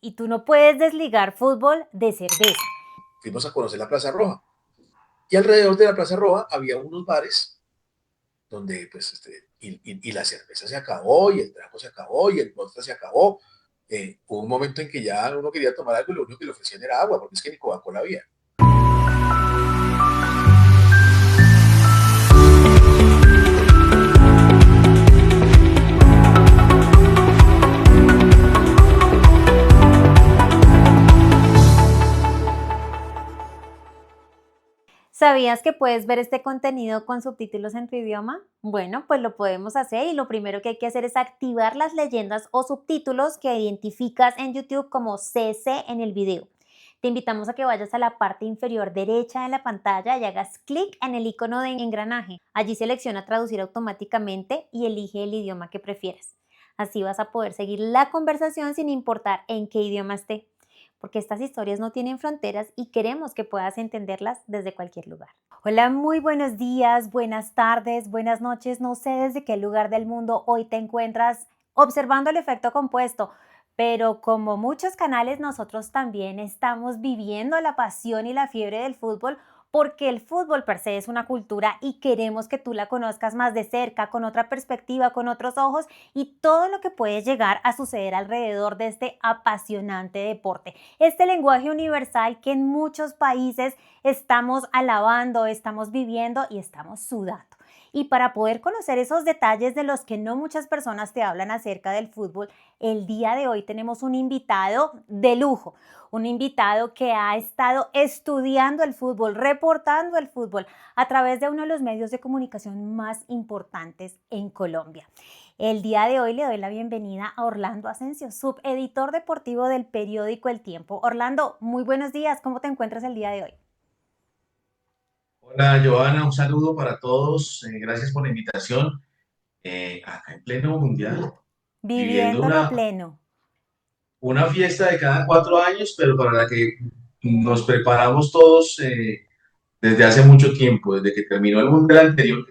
y tú no puedes desligar fútbol de cerveza. Fuimos a conocer la Plaza Roja y alrededor de la Plaza Roja había unos bares donde pues y la cerveza se acabó y el trago se acabó y el vodka se acabó. Hubo un momento en que ya uno quería tomar algo y lo único que le ofrecían era agua, porque es que ni Coca-Cola había. ¿Sabías que puedes ver este contenido con subtítulos en tu idioma? Bueno, pues lo podemos hacer y lo primero que hay que hacer es activar las leyendas o subtítulos que identificas en YouTube como CC en el video. Te invitamos a que vayas a la parte inferior derecha de la pantalla y hagas clic en el icono de engranaje. Allí selecciona traducir automáticamente y elige el idioma que prefieras. Así vas a poder seguir la conversación sin importar en qué idioma esté, porque estas historias no tienen fronteras y queremos que puedas entenderlas desde cualquier lugar. Hola, muy buenos días, buenas tardes, buenas noches. No sé desde qué lugar del mundo hoy te encuentras observando el efecto compuesto, pero como muchos canales, nosotros también estamos viviendo la pasión y la fiebre del fútbol, porque el fútbol per se es una cultura y queremos que tú la conozcas más de cerca, con otra perspectiva, con otros ojos y todo lo que puede llegar a suceder alrededor de este apasionante deporte. Este lenguaje universal que en muchos países estamos alabando, estamos viviendo y estamos sudando. Y para poder conocer esos detalles de los que no muchas personas te hablan acerca del fútbol, el día de hoy tenemos un invitado de lujo, un invitado que ha estado estudiando el fútbol, reportando el fútbol a través de uno de los medios de comunicación más importantes en Colombia. El día de hoy le doy la bienvenida a Orlando Asensio, subeditor deportivo del periódico El Tiempo. Orlando, muy buenos días, ¿cómo te encuentras el día de hoy? Hola, Joana, un saludo para todos. Gracias por la invitación. Acá en pleno mundial, viviendo Viviéndolo a pleno. una fiesta de cada 4 años, pero para la que nos preparamos todos desde hace mucho tiempo, desde que terminó el mundial anterior.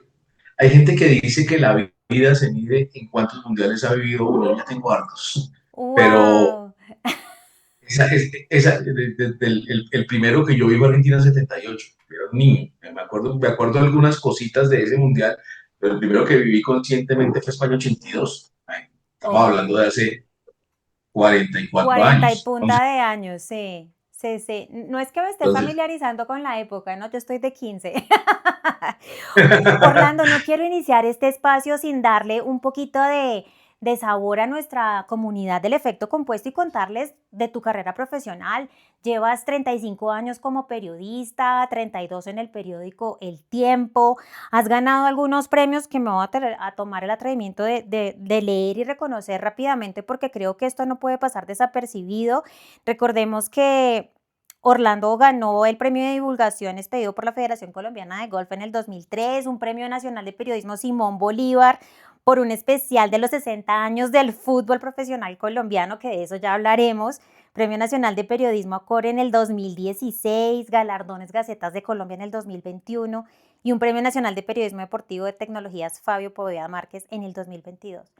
Hay gente que dice que la vida se mide en cuántos mundiales ha vivido uno. Yo ya tengo hartos, pero ¡Wow! el primero que yo vi fue Argentina 78. Era un niño. Me acuerdo de algunas cositas de ese mundial, pero el primero que viví conscientemente fue España 82. Ay, estamos hablando Oh, de hace 44 40 y años. punta de años, sí. Sí, sí. No es que me esté Entonces, familiarizando con la época, ¿no? Yo estoy de 15. Orlando, no quiero iniciar este espacio sin darle un poquito de sabor a nuestra comunidad del efecto compuesto y contarles de tu carrera profesional. Llevas 35 años como periodista, 32 en el periódico El Tiempo. Has ganado algunos premios que me voy a tomar el atrevimiento de leer y reconocer rápidamente porque creo que esto no puede pasar desapercibido. Recordemos que Orlando ganó el premio de divulgación expedido por la Federación Colombiana de Golf en el 2003, un premio nacional de periodismo Simón Bolívar por un especial de los 60 años del fútbol profesional colombiano, que de eso ya hablaremos, Premio Nacional de Periodismo ACOR en el 2016, galardones Gacetas de Colombia en el 2021 y un Premio Nacional de Periodismo Deportivo de Tecnologías Fabio Poveda Márquez en el 2022.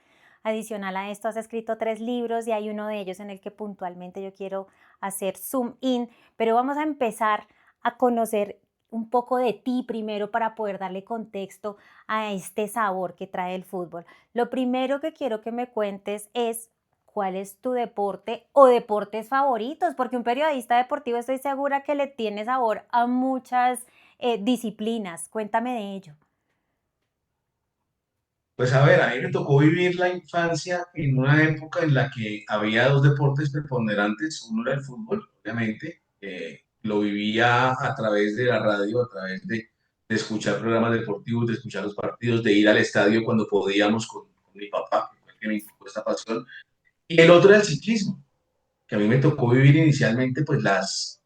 Adicional a esto, has escrito 3 libros y hay uno de ellos en el que puntualmente yo quiero hacer zoom in, pero vamos a empezar a conocer un poco de ti primero para poder darle contexto a este sabor que trae el fútbol. Lo primero que quiero que me cuentes es cuál es tu deporte o deportes favoritos, porque un periodista deportivo estoy segura que le tiene sabor a muchas disciplinas. Cuéntame de ello. pues a ver, a mí me tocó vivir la infancia en una época en la que había dos deportes preponderantes. Uno era el fútbol, obviamente. Lo vivía a través de la radio, a través de escuchar programas deportivos, de escuchar los partidos, de ir al estadio cuando podíamos con mi papá, que fue el que me inculcó esta pasión. Y el otro era el ciclismo, que a mí me tocó vivir inicialmente pues las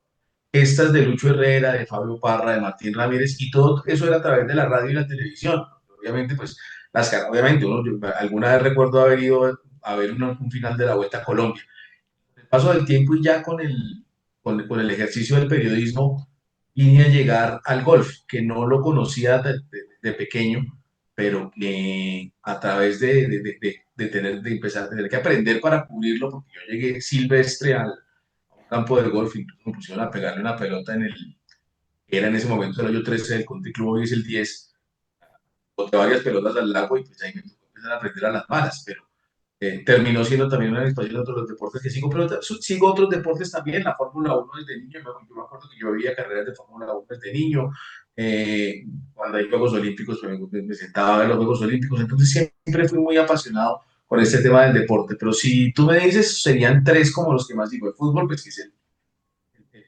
gestas de Lucho Herrera, de Fabio Parra, de Martín Ramírez, y todo eso era a través de la radio y la televisión. Obviamente, pues, obviamente, alguna vez recuerdo haber ido a ver un final de la Vuelta a Colombia. Con el paso del tiempo y ya con el ejercicio del periodismo, vine a llegar al golf, que no lo conocía de pequeño, pero que a través de empezar a tener que aprender para cubrirlo, porque yo llegué silvestre a un campo de golf, incluso me pusieron a pegarle una pelota era en ese momento el hoyo 13 del Country Club, hoy es el 10, boté varias pelotas al lago y pues ahí me tocó empezar a aprender a las malas, pero terminó siendo también una de mis pasiones otros los deportes que sigo, pero sigo otros deportes también, la Fórmula 1 desde niño, yo me acuerdo que yo veía carreras de Fórmula 1 desde niño, cuando hay Juegos Olímpicos, pues, me sentaba a ver los Juegos Olímpicos, entonces siempre fui muy apasionado con este tema del deporte, pero si tú me dices, serían tres como los que más digo, el fútbol, pues que es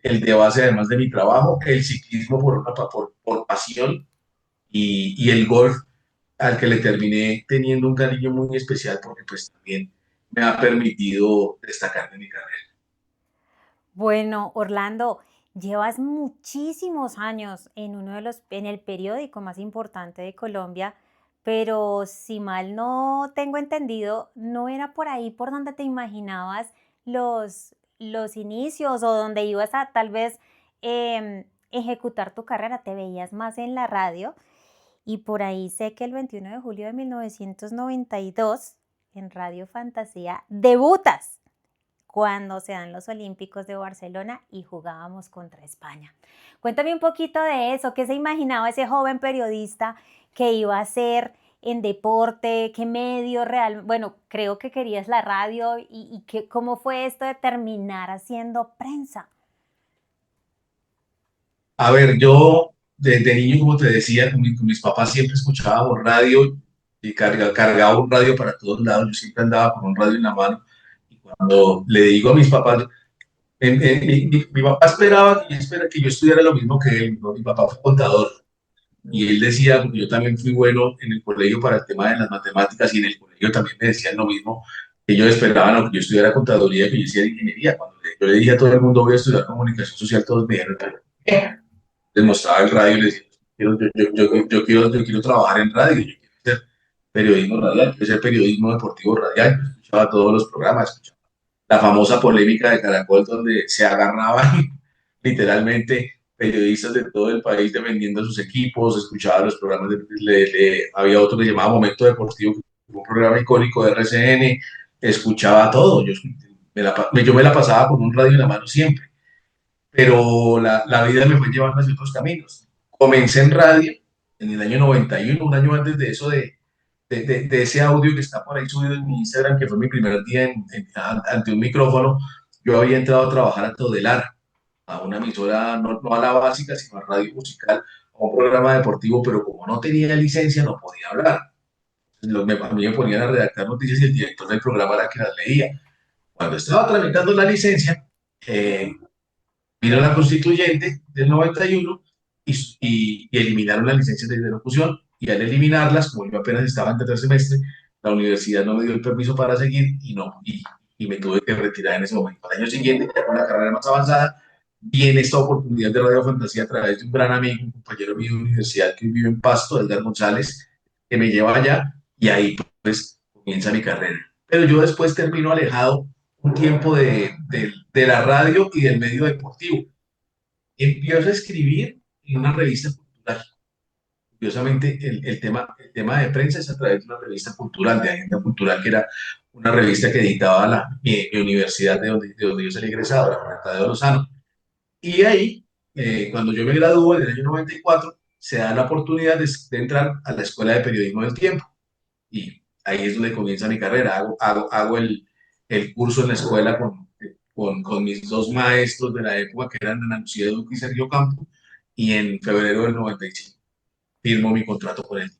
el de base además de mi trabajo, el ciclismo por pasión y el golf al que le terminé teniendo un cariño muy especial porque pues también me ha permitido destacar de mi carrera. Bueno, Orlando, llevas muchísimos años en en el periódico más importante de Colombia, pero si mal no tengo entendido, no era por ahí por donde te imaginabas los inicios o donde ibas a tal vez ejecutar tu carrera, te veías más en la radio y por ahí sé que el 21 de julio de 1992 en Radio Fantasía debutas cuando se dan los Olímpicos de Barcelona y jugábamos contra España. Cuéntame un poquito de eso, ¿qué se imaginaba ese joven periodista que iba a hacer en deporte? ¿Qué medio real? Bueno, creo que querías la radio ¿cómo fue esto de terminar haciendo prensa? A ver, yo desde niño, como te decía, con mis papás siempre escuchábamos radio y cargaba un radio para todos lados, yo siempre andaba con un radio en la mano y cuando le digo a mis papás, mi papá esperaba que yo estudiara lo mismo que él, ¿no? Mi papá fue contador. Y él decía, porque yo también fui bueno en el colegio para el tema de las matemáticas y en el colegio también me decían lo mismo, que ellos esperaban o que yo estudiara contaduría, que yo hiciera ingeniería. Cuando yo le dije a todo el mundo voy a estudiar comunicación social, todos me dijeron, pero les mostraba el radio y les decía, yo quiero trabajar en radio, yo quiero hacer periodismo radial, quiero hacer periodismo deportivo radial. Yo escuchaba todos los programas, escuchaba la famosa polémica de Caracol donde se agarraban literalmente periodistas de todo el país defendiendo sus equipos, escuchaba los programas, había otro que llamaba Momento Deportivo, un programa icónico de RCN, escuchaba todo, yo me la pasaba con un radio en la mano siempre, pero la vida me fue llevando hacia otros caminos. Comencé en radio en el año 91, un año antes de eso de ese audio que está por ahí subido en mi Instagram, que fue mi primer día ante un micrófono. Yo había entrado a trabajar a Todelar, a una emisora, no a la básica, sino a radio musical, a un programa deportivo, pero como no tenía licencia no podía hablar. A mí me ponían a redactar noticias y el director del programa era que las leía. Cuando estaba tramitando la licencia, eh, vino la constituyente del 91 y eliminaron las licencias de locución y al eliminarlas, como yo apenas estaba en tercer semestre, la universidad no me dio el permiso para seguir y me tuve que retirar en ese momento. Al año siguiente, ya con una carrera más avanzada, viene esta oportunidad de Radio Fantasía a través de un gran amigo, un compañero mío de universidad que vive en Pasto, Edgar González, que me lleva allá y ahí pues comienza mi carrera. Pero yo después termino alejado un tiempo de la radio y del medio deportivo. Empiezo a escribir en una revista cultural. Curiosamente, el tema de prensa es a través de una revista cultural, de Agenda Cultural, que era una revista que editaba mi universidad de donde yo salí egresado, la Universidad de Lozano. Y ahí, cuando yo me gradué en el año 94, se da la oportunidad de entrar a la Escuela de Periodismo del Tiempo. Y ahí es donde comienza mi carrera. Hago el curso en la escuela con mis dos maestros de la época, que eran Ana Lucía Duque y Sergio Campo, y en febrero del 95 firmo mi contrato con él.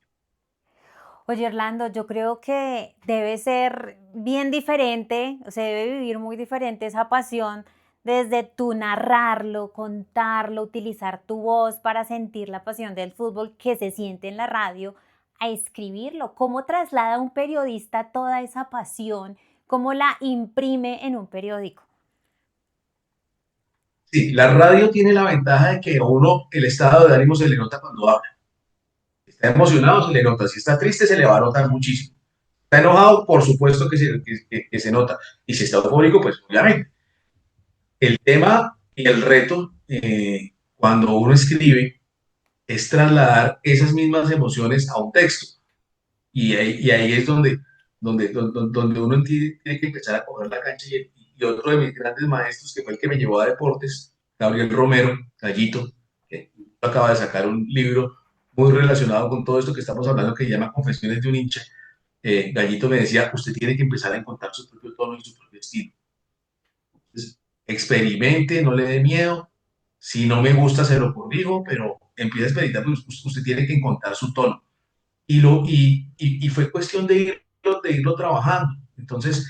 Oye, Orlando, yo creo que debe ser bien diferente, o sea, debe vivir muy diferente esa pasión desde tu narrarlo, contarlo, utilizar tu voz para sentir la pasión del fútbol que se siente en la radio, a escribirlo. ¿Cómo traslada un periodista toda esa pasión? ¿Cómo la imprime en un periódico? Sí, la radio tiene la ventaja de que a uno el estado de ánimo se le nota cuando habla. Si está emocionado, se le nota. Si está triste, se le va a notar muchísimo. Está enojado, por supuesto que se nota. Y si está eufórico, pues obviamente. El tema y el reto cuando uno escribe es trasladar esas mismas emociones a un texto. y ahí es donde uno tiene que empezar a coger la cancha. Y otro de mis grandes maestros, que fue el que me llevó a deportes, Gabriel Romero, Gallito, que acaba de sacar un libro muy relacionado con todo esto que estamos hablando, que se llama Confesiones de un hincha. Gallito me decía, usted tiene que empezar a encontrar su propio tono y su propio estilo. Entonces, experimente, no le dé miedo. Si no me gusta, se lo corrijo, pero empieza a experimentar, pues usted tiene que encontrar su tono. Y fue cuestión de irlo trabajando. Entonces,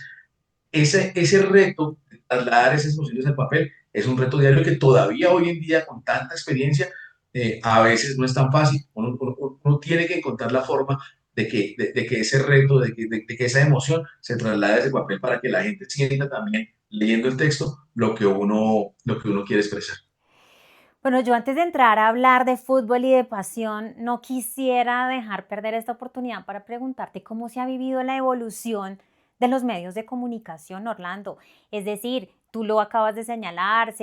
ese reto de trasladar esas emociones al papel es un reto diario que todavía hoy en día, con tanta experiencia, a veces no es tan fácil. Uno tiene que encontrar la forma de que ese reto, de que esa emoción se traslade a ese papel para que la gente sienta también, leyendo el texto, lo que uno quiere expresar. Bueno, yo antes de entrar a hablar de fútbol y de pasión, no quisiera dejar perder esta oportunidad para preguntarte cómo se ha vivido la evolución de los medios de comunicación, Orlando. Es decir, tú lo acabas de señalar,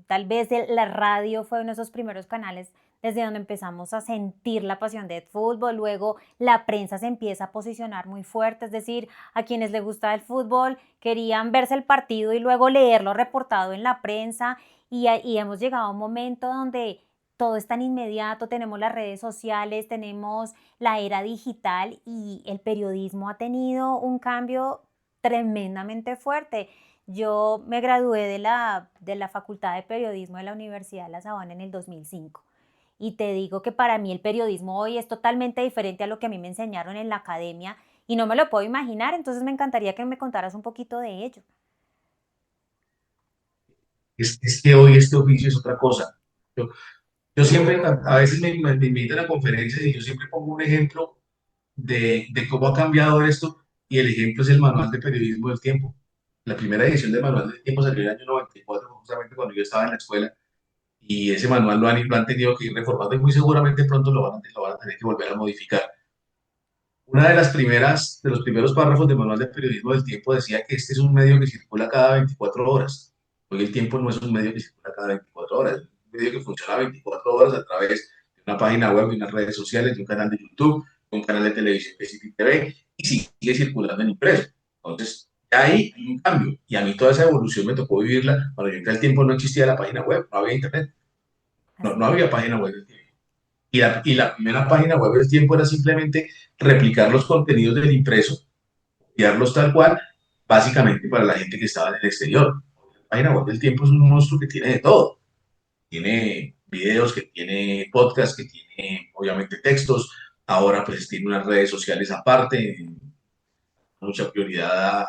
tal vez la radio fue uno de esos primeros canales desde donde empezamos a sentir la pasión del fútbol, luego la prensa se empieza a posicionar muy fuerte, es decir, a quienes les gustaba el fútbol querían verse el partido y luego leerlo reportado en la prensa y hemos llegado a un momento donde todo es tan inmediato, tenemos las redes sociales, tenemos la era digital y el periodismo ha tenido un cambio tremendamente fuerte. Yo me gradué de la Facultad de Periodismo de la Universidad de La Sabana en el 2005 y te digo que para mí el periodismo hoy es totalmente diferente a lo que a mí me enseñaron en la academia y no me lo puedo imaginar, entonces me encantaría que me contaras un poquito de ello. Es que hoy este oficio es otra cosa. Yo, yo siempre, a veces me invitan a conferencias y yo siempre pongo un ejemplo de cómo ha cambiado esto, y el ejemplo es el Manual de Periodismo del Tiempo. La primera edición del Manual del Tiempo salió en el año 94, justamente cuando yo estaba en la escuela, y ese manual lo han tenido que ir reformando y muy seguramente pronto lo van a tener que volver a modificar. Una de las primeras, de los primeros párrafos del Manual de Periodismo del Tiempo decía que este es un medio que circula cada 24 horas. Hoy el tiempo no es un medio que circula cada 24 horas, es un medio que funciona 24 horas a través de una página web, de unas redes sociales, de un canal de YouTube, de un canal de televisión que es IPTV, y sigue circulando en impreso. Entonces, ahí hay un cambio. Y a mí toda esa evolución me tocó vivirla. Cuando yo entré al tiempo no existía la página web, no había internet, no Así había página web del tiempo. Y la primera página web del tiempo era simplemente replicar los contenidos del impreso, enviarlos tal cual, básicamente para la gente que estaba en el exterior. La página web del tiempo es un monstruo que tiene de todo. Tiene videos, que tiene podcasts, que tiene obviamente textos. Ahora pues tiene unas redes sociales aparte, mucha prioridad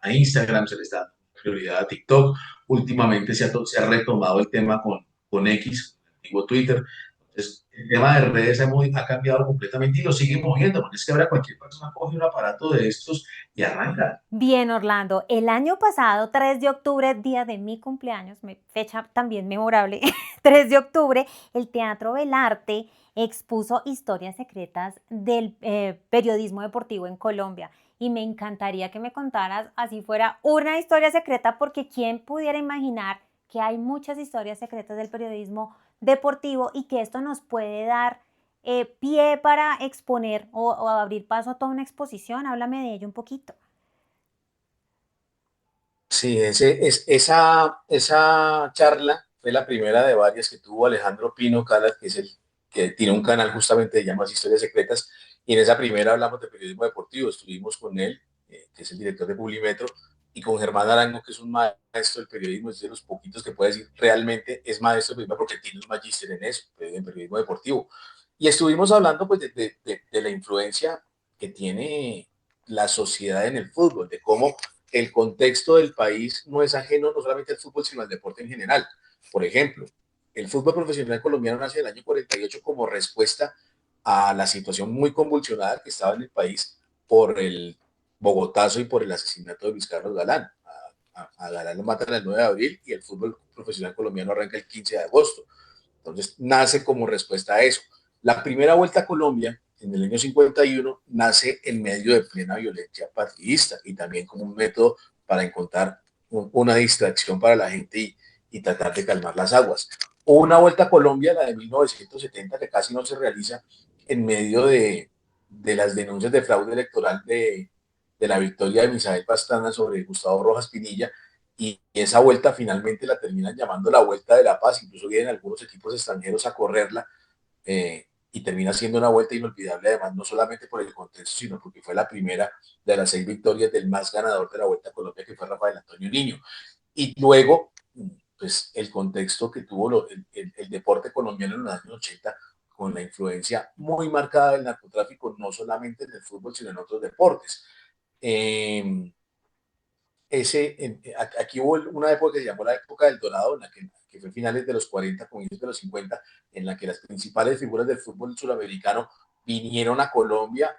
a Instagram, se le está dando prioridad a TikTok. Últimamente se ha retomado el tema con X, el antiguo Twitter. Entonces, el tema de redes ha cambiado completamente y lo sigue moviendo, porque es que ahora cualquier persona coge un aparato de estos y arranca. bien, Orlando. El año pasado, 3 de octubre, día de mi cumpleaños, fecha también memorable, 3 de octubre, el Teatro Belarte expuso historias secretas del periodismo deportivo en Colombia. Y me encantaría que me contaras, así fuera una historia secreta, porque quién pudiera imaginar que hay muchas historias secretas del periodismo deportivo y que esto nos puede dar pie para exponer o abrir paso a toda una exposición. Háblame de ello un poquito. Sí, esa charla fue la primera de varias que tuvo Alejandro Pino Calas, que es el que tiene un canal justamente que llama Historias Secretas, y en esa primera hablamos de periodismo deportivo, estuvimos con él, que es el director de Publimetro, y con Germán Arango, que es un maestro del periodismo, es de los poquitos que puede decir realmente es maestro del periodismo porque tiene un magíster en eso, en periodismo deportivo. Y estuvimos hablando pues de la influencia que tiene la sociedad en el fútbol, de cómo el contexto del país no es ajeno no solamente al fútbol, sino al deporte en general. Por ejemplo, el fútbol profesional colombiano nace en el año 48 como respuesta a la situación muy convulsionada que estaba en el país por el Bogotazo y por el asesinato de Luis Carlos Galán. A Galán lo matan el 9 de abril y el fútbol profesional colombiano arranca el 15 de agosto. Entonces, nace como respuesta a eso. La primera vuelta a Colombia, en el año 51, nace en medio de plena violencia partidista y también como un método para encontrar una distracción para la gente y tratar de calmar las aguas. Una vuelta a Colombia, la de 1970, que casi no se realiza en medio de las denuncias de fraude electoral de la victoria de Misael Pastrana sobre Gustavo Rojas Pinilla, y esa vuelta finalmente la terminan llamando la Vuelta de la Paz, incluso vienen algunos equipos extranjeros a correrla, y termina siendo una vuelta inolvidable, además, no solamente por el contexto, sino porque fue la primera de las 6 victorias del más ganador de la Vuelta a Colombia, que fue Rafael Antonio Niño. Y luego, pues, el contexto que tuvo el deporte colombiano en los años 80, con la influencia muy marcada del narcotráfico, no solamente en el fútbol, sino en otros deportes. Eh, aquí hubo una época que se llamó la época del Dorado, en la que fue finales de los 40, comienzos de los 50, en la que las principales figuras del fútbol suramericano vinieron a Colombia,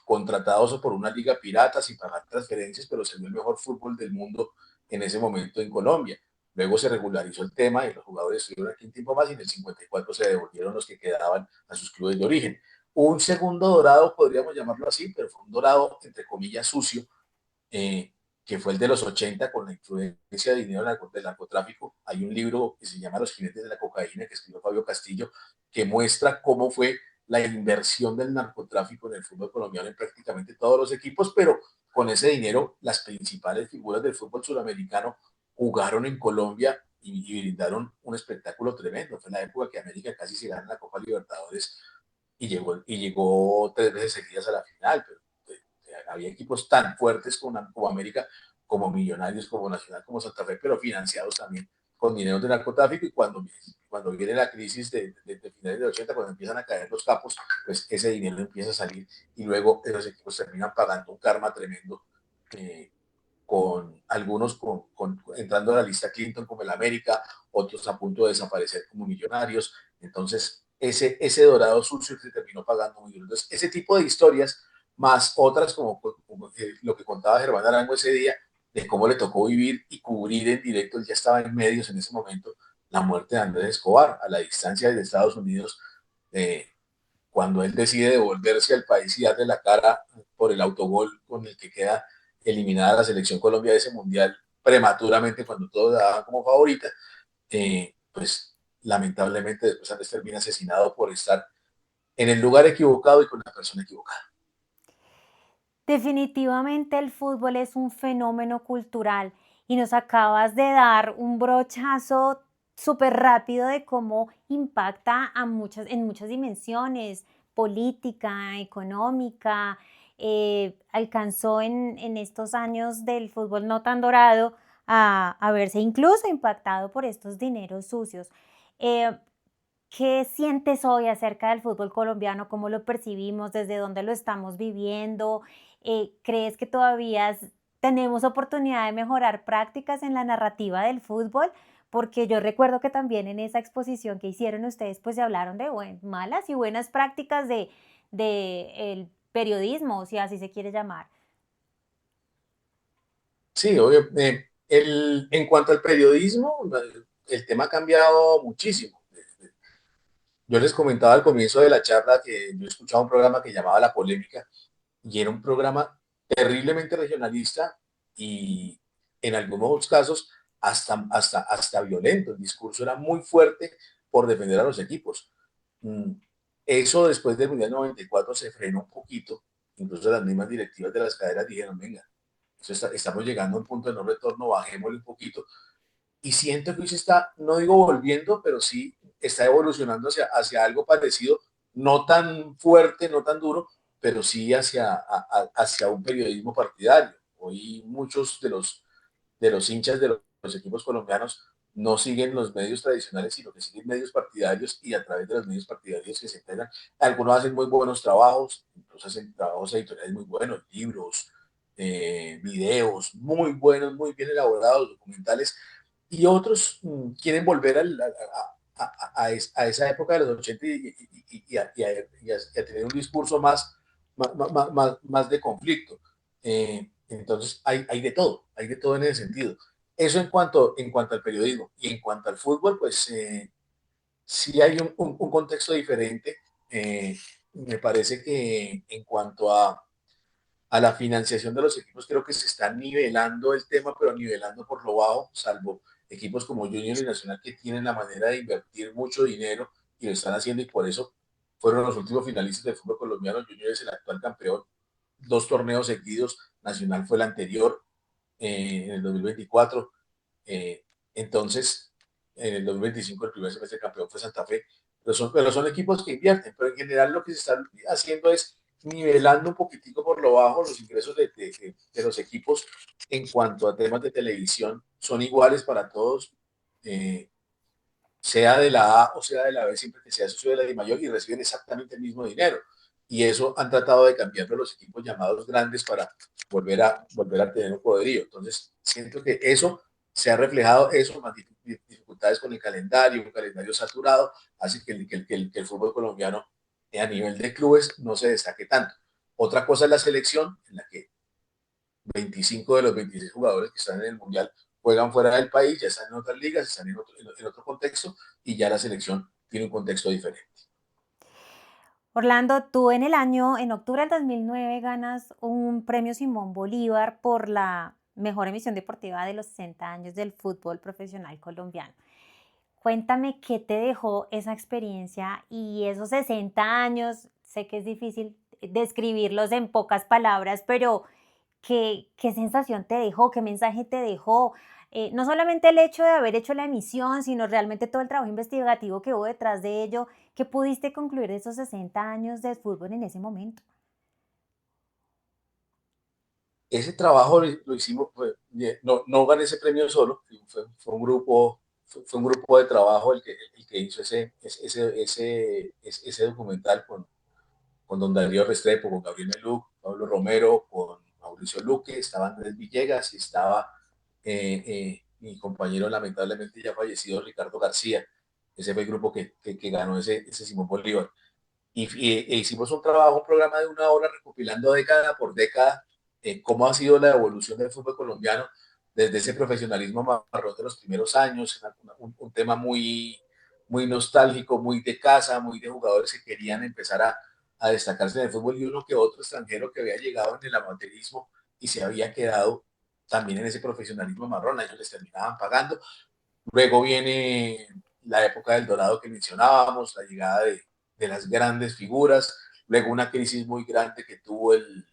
contratados por una liga pirata sin pagar transferencias, pero se vio el mejor fútbol del mundo en ese momento en Colombia. Luego se regularizó el tema y los jugadores estuvieron aquí un tiempo más, y en el 54 se devolvieron los que quedaban a sus clubes de origen. Un segundo dorado, podríamos llamarlo así, pero fue un dorado entre comillas sucio, eh, que fue el de los 80, con la influencia de dinero del narcotráfico. Hay un libro que se llama Los jinetes de la cocaína, que escribió Fabio Castillo, que muestra cómo fue la inversión del narcotráfico en el fútbol colombiano en prácticamente todos los equipos, pero con ese dinero las principales figuras del fútbol sudamericano jugaron en Colombia y brindaron un espectáculo tremendo. Fue la época que América casi se gana la Copa Libertadores, y llegó 3 veces seguidas a la final, pero había equipos tan fuertes como América, como Millonarios, como Nacional, como Santa Fe, pero financiados también con dinero de narcotráfico, y cuando viene la crisis de finales de 80, cuando empiezan a caer los capos, pues ese dinero empieza a salir, y luego esos equipos terminan pagando un karma tremendo, con algunos entrando a la lista Clinton como el América, otros a punto de desaparecer como Millonarios. Entonces ese dorado sucio se terminó pagando muy duro. Entonces ese tipo de historias, más otras como lo que contaba Germán Arango ese día, de cómo le tocó vivir y cubrir en directo, él ya estaba en medios en ese momento, la muerte de Andrés Escobar a la distancia de Estados Unidos, eh, cuando él decide devolverse al país y darle la cara por el autogol con el que queda eliminada la selección Colombia de ese mundial prematuramente, cuando todos la daban como favorita, pues lamentablemente después Andrés termina asesinado por estar en el lugar equivocado y con la persona equivocada. Definitivamente el fútbol es un fenómeno cultural y nos acabas de dar un brochazo súper rápido de cómo impacta en muchas dimensiones, política, económica. Alcanzó en estos años del fútbol no tan dorado a verse incluso impactado por estos dineros sucios. Eh, ¿Qué sientes hoy acerca del fútbol colombiano? ¿Cómo lo percibimos? ¿Desde dónde lo estamos viviendo? ¿Crees que todavía tenemos oportunidad de mejorar prácticas en la narrativa del fútbol? Porque yo recuerdo que también en esa exposición que hicieron ustedes, pues se hablaron de malas y buenas prácticas de el periodismo, si así se quiere llamar. Sí, obvio. En cuanto al periodismo, el tema ha cambiado muchísimo. Yo les comentaba al comienzo de la charla que yo escuchaba un programa que llamaba La Polémica, y era un programa terriblemente regionalista, y en algunos casos hasta violento. El discurso era muy fuerte por defender a los equipos. Mm, Eso después del Mundial 94 se frenó un poquito. Incluso las mismas directivas de las cadenas dijeron, venga, estamos llegando a un punto de no retorno, bajémosle un poquito. Y siento que hoy se está, no digo volviendo, pero sí está evolucionando hacia algo parecido, no tan fuerte, no tan duro, pero sí hacia un periodismo partidario. Hoy muchos de los hinchas de los equipos colombianos no siguen los medios tradicionales, sino que siguen medios partidarios, y a través de los medios partidarios que se integran, algunos hacen muy buenos trabajos, incluso hacen trabajos editoriales muy buenos, libros, videos muy buenos, muy bien elaborados, documentales, y otros quieren volver a esa época de los 80, y a tener un discurso más de conflicto. Entonces hay de todo en ese sentido. Eso en cuanto al periodismo. Y en cuanto al fútbol, pues sí hay un contexto diferente. Me parece que en cuanto a la financiación de los equipos, creo que se está nivelando el tema, pero nivelando por lo bajo, salvo equipos como Junior y Nacional, que tienen la manera de invertir mucho dinero y lo están haciendo, y por eso fueron los últimos finalistas del fútbol colombiano. Junior es el actual campeón, 2 torneos seguidos, Nacional fue el anterior, en el 2024. eh, entonces, en el 2025 el primer semestre campeón fue Santa Fe, pero son equipos que invierten, pero en general lo que se está haciendo es nivelando un poquitico por lo bajo los ingresos de los equipos en cuanto a temas de televisión, son iguales para todos, eh, sea de la A o sea de la B, siempre que sea socio de la DIMAYOR, y reciben exactamente el mismo dinero. Y eso han tratado de cambiarlo los equipos llamados grandes para volver a tener un poderío. Entonces, siento que eso se ha reflejado, eso más dificultades con el calendario, un calendario saturado, así que el fútbol colombiano a nivel de clubes no se destaque tanto. Otra cosa es la selección, en la que 25 de los 26 jugadores que están en el Mundial juegan fuera del país, ya están en otras ligas, están en otro contexto, y ya la selección tiene un contexto diferente. Orlando, tú en octubre del 2009 ganas un premio Simón Bolívar por la mejor emisión deportiva de los 60 años del fútbol profesional colombiano. Cuéntame qué te dejó esa experiencia y esos 60 años. Sé que es difícil describirlos en pocas palabras, pero ¿qué sensación te dejó? ¿Qué mensaje te dejó? No solamente el hecho de haber hecho la emisión, sino realmente todo el trabajo investigativo que hubo detrás de ello. ¿Qué pudiste concluir de esos 60 años de fútbol en ese momento? Ese trabajo lo hicimos, no gané ese premio solo, fue un grupo de trabajo el que hizo ese documental con don Darío Restrepo, con Gabriel Melú, Pablo Romero, con Mauricio Luque, estaba Andrés Villegas y estaba mi compañero lamentablemente ya fallecido, Ricardo García. Ese fue el grupo que ganó ese Simón Bolívar. E hicimos un programa de 1 hora recopilando década por década cómo ha sido la evolución del fútbol colombiano desde ese profesionalismo marrón de los primeros años, un tema muy nostálgico, muy de casa, muy de jugadores que querían empezar a destacarse en el fútbol, y uno que otro extranjero que había llegado en el amateurismo y se había quedado también en ese profesionalismo marrón. A ellos les terminaban pagando. Luego viene la época del dorado que mencionábamos, la llegada de las grandes figuras, luego una crisis muy grande que tuvo el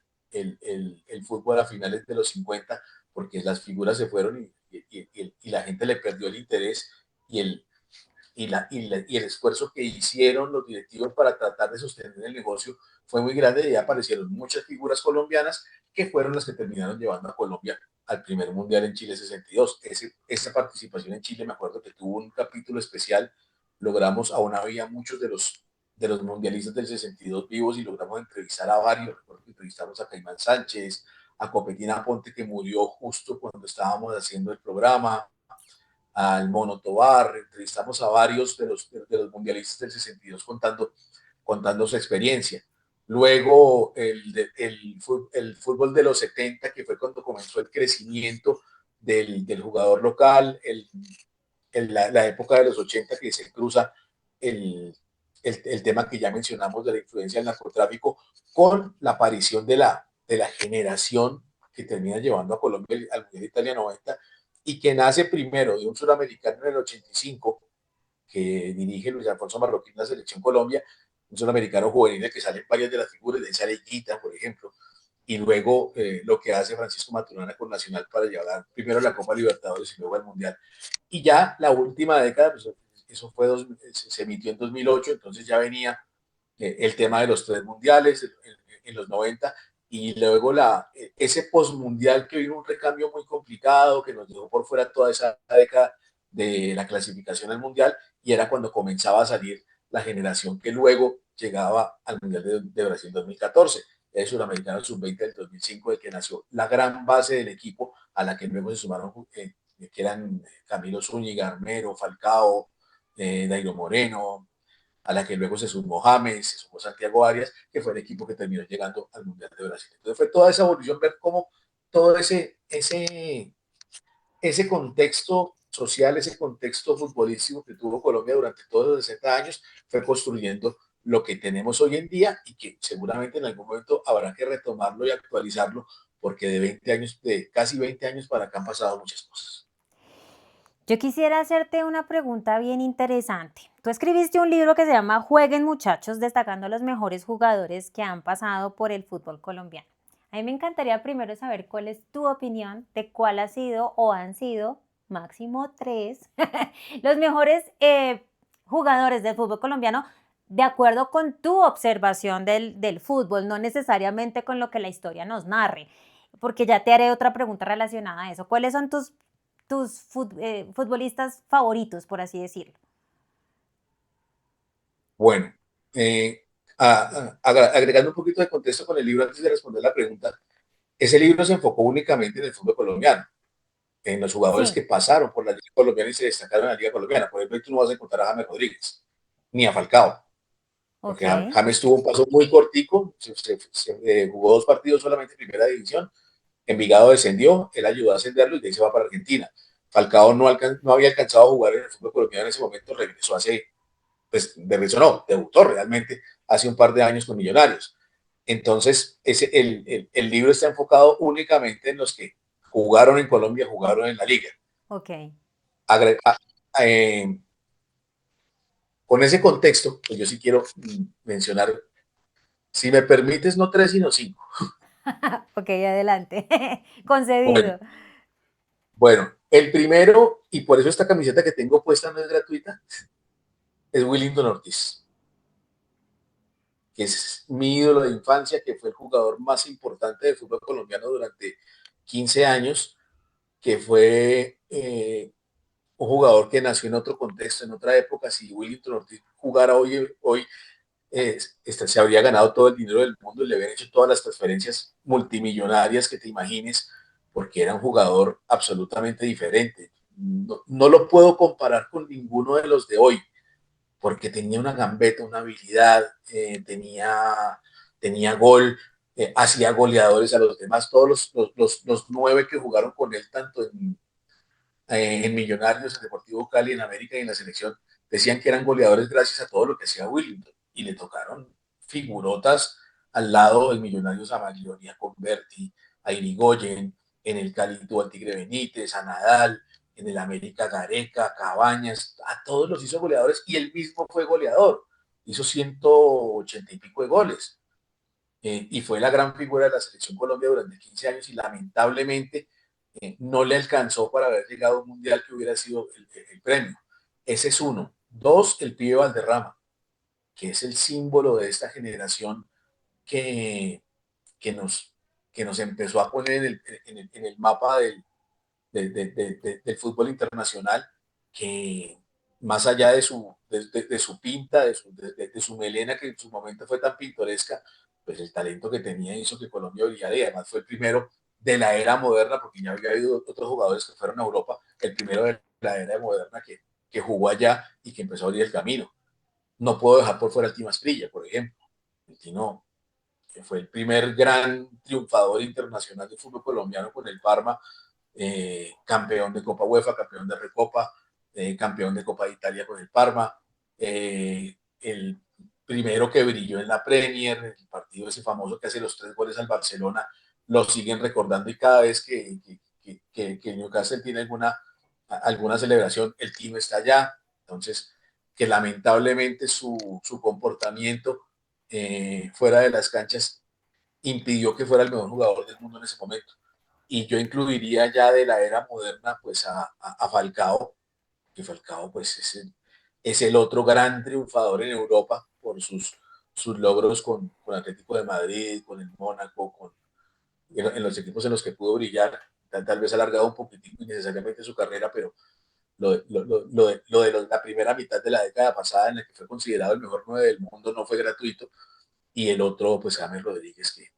fútbol a finales de los 50, porque las figuras se fueron y la gente le perdió el interés, y el esfuerzo que hicieron los directivos para tratar de sostener el negocio fue muy grande, y aparecieron muchas figuras colombianas que fueron las que terminaron llevando a Colombia al primer mundial en Chile 62. Esa participación en Chile, me acuerdo que tuvo un capítulo especial. Aún había muchos de los mundialistas del 62 vivos, y logramos entrevistar a varios. Recuerdo que entrevistamos a Caimán Sánchez, a Copetina Ponte, que murió justo cuando estábamos haciendo el programa, al Mono Tobar. Entrevistamos a varios de los mundialistas del 62 contando su experiencia. Luego el fútbol de los 70, que fue cuando comenzó el crecimiento del jugador local, la época de los 80, que se cruza el tema que ya mencionamos de la influencia del narcotráfico con la aparición de la generación que termina llevando a Colombia al Mundial Italia 90, y que nace primero de un suramericano en el 85 que dirige Luis Alfonso Marroquín, la selección Colombia, un sudamericano juvenil que salen varias de las figuras, de esa Arequita, por ejemplo, y luego lo que hace Francisco Maturana con Nacional para llevar primero la Copa Libertadores y luego al Mundial. Y ya la última década, pues eso se emitió en 2008, entonces ya venía el tema de los 3 mundiales en los 90, y luego ese postmundial que vino un recambio muy complicado que nos dejó por fuera toda esa década de la clasificación al mundial, y era cuando comenzaba a salir la generación que luego llegaba al Mundial de Brasil 2014, el suramericano sub-20 del 2005, de que nació la gran base del equipo, a la que luego se sumaron que eran Camilo Zúñiga, Armero, Falcao, Dairo Moreno, a la que luego se sumó James, se sumó Santiago Arias, que fue el equipo que terminó llegando al Mundial de Brasil. Entonces fue toda esa evolución, ver cómo todo ese contexto social, ese contexto futbolístico que tuvo Colombia durante todos los 60 años, fue construyendo lo que tenemos hoy en día, y que seguramente en algún momento habrá que retomarlo y actualizarlo, porque de casi 20 años para acá han pasado muchas cosas. Yo quisiera hacerte una pregunta bien interesante. Tú escribiste un libro que se llama Jueguen Muchachos, destacando a los mejores jugadores que han pasado por el fútbol colombiano. A mí me encantaría primero saber cuál es tu opinión de cuál ha sido o han sido, máximo 3, los mejores jugadores del fútbol colombiano de acuerdo con tu observación del fútbol, no necesariamente con lo que la historia nos narre, porque ya te haré otra pregunta relacionada a eso. ¿Cuáles son tus futbolistas favoritos, por así decirlo? Bueno, agregando un poquito de contexto con el libro antes de responder la pregunta, ese libro se enfocó únicamente en el fútbol colombiano, en los jugadores que Sí, pasaron por la Liga Colombiana y se destacaron en la Liga Colombiana. Por ejemplo, tú no vas a encontrar a James Rodríguez, ni a Falcao, ok, porque James tuvo un paso muy cortico, jugó 2 partidos solamente en primera división, Envigado descendió, él ayudó a ascenderlo y de ahí se va para Argentina. Falcao no había alcanzado a jugar en el fútbol colombiano en ese momento, regresó no, debutó realmente hace un par de años con Millonarios. Entonces, el libro está enfocado únicamente en los que jugaron en Colombia, jugaron en la liga. ok. Agre eh, con ese contexto, pues yo sí quiero mencionar, si me permites, no 3, sino 5. Ok, adelante. Bueno, Concedido. bueno, el primero, y por eso esta camiseta que tengo puesta no es gratuita, es Willington Ortiz, que es mi ídolo de infancia, que fue el jugador más importante del fútbol colombiano durante 15 años, que fue un jugador que nació en otro contexto, en otra época. Si Willington Ortiz jugara hoy se habría ganado todo el dinero del mundo y le habían hecho todas las transferencias multimillonarias que te imagines, porque era un jugador absolutamente diferente. No lo puedo comparar con ninguno de los de hoy, porque tenía una gambeta, una habilidad, tenía gol, hacía goleadores a los demás. Todos los 9 que jugaron con él, tanto en Millonarios, en Deportivo Cali, en América y en la selección, decían que eran goleadores gracias a todo lo que hacía Willington. Y le tocaron figurotas al lado del Millonarios a Maglioni, a Converti, a Irigoyen, en el Cali tuvo al Tigre Benítez, a Nadal, en el América Gareca, Cabañas, a todos los hizo goleadores y él mismo fue goleador. Hizo 180 y pico de goles. Y fue la gran figura de la selección Colombia durante 15 años y lamentablemente no le alcanzó para haber llegado a un mundial que hubiera sido el premio. Ese es uno. Dos, el pibe Valderrama, que es el símbolo de esta generación que, que, nos, que nos empezó a poner en el mapa del fútbol internacional, que más allá de su pinta, de su melena, que en su momento fue tan pintoresca, pues el talento que tenía hizo que Colombia brillara y además fue el primero de la era moderna, porque ya había habido otros jugadores que fueron a Europa, el primero de la era moderna que jugó allá y que empezó a abrir el camino. No puedo dejar por fuera al Tino Asprilla, por ejemplo. El Tino, que fue el primer gran triunfador internacional del fútbol colombiano con el Parma, campeón de Copa UEFA, campeón de Recopa, campeón de Copa de Italia con el Parma, el primero que brilló en la Premier, el partido ese famoso que hace los 3 goles al Barcelona, lo siguen recordando y cada vez que Newcastle tiene alguna celebración, el Tino está allá. Entonces, que lamentablemente su comportamiento fuera de las canchas impidió que fuera el mejor jugador del mundo en ese momento. Y yo incluiría ya de la era moderna pues a Falcao, que Falcao pues es el otro gran triunfador en Europa por sus logros con Atlético de Madrid, con el Mónaco, en los equipos en los que pudo brillar. Tal vez ha alargado un poquitico innecesariamente su carrera, pero la primera mitad de la década pasada en la que fue considerado el mejor 9 del mundo no fue gratuito, y el otro, pues James Rodríguez, que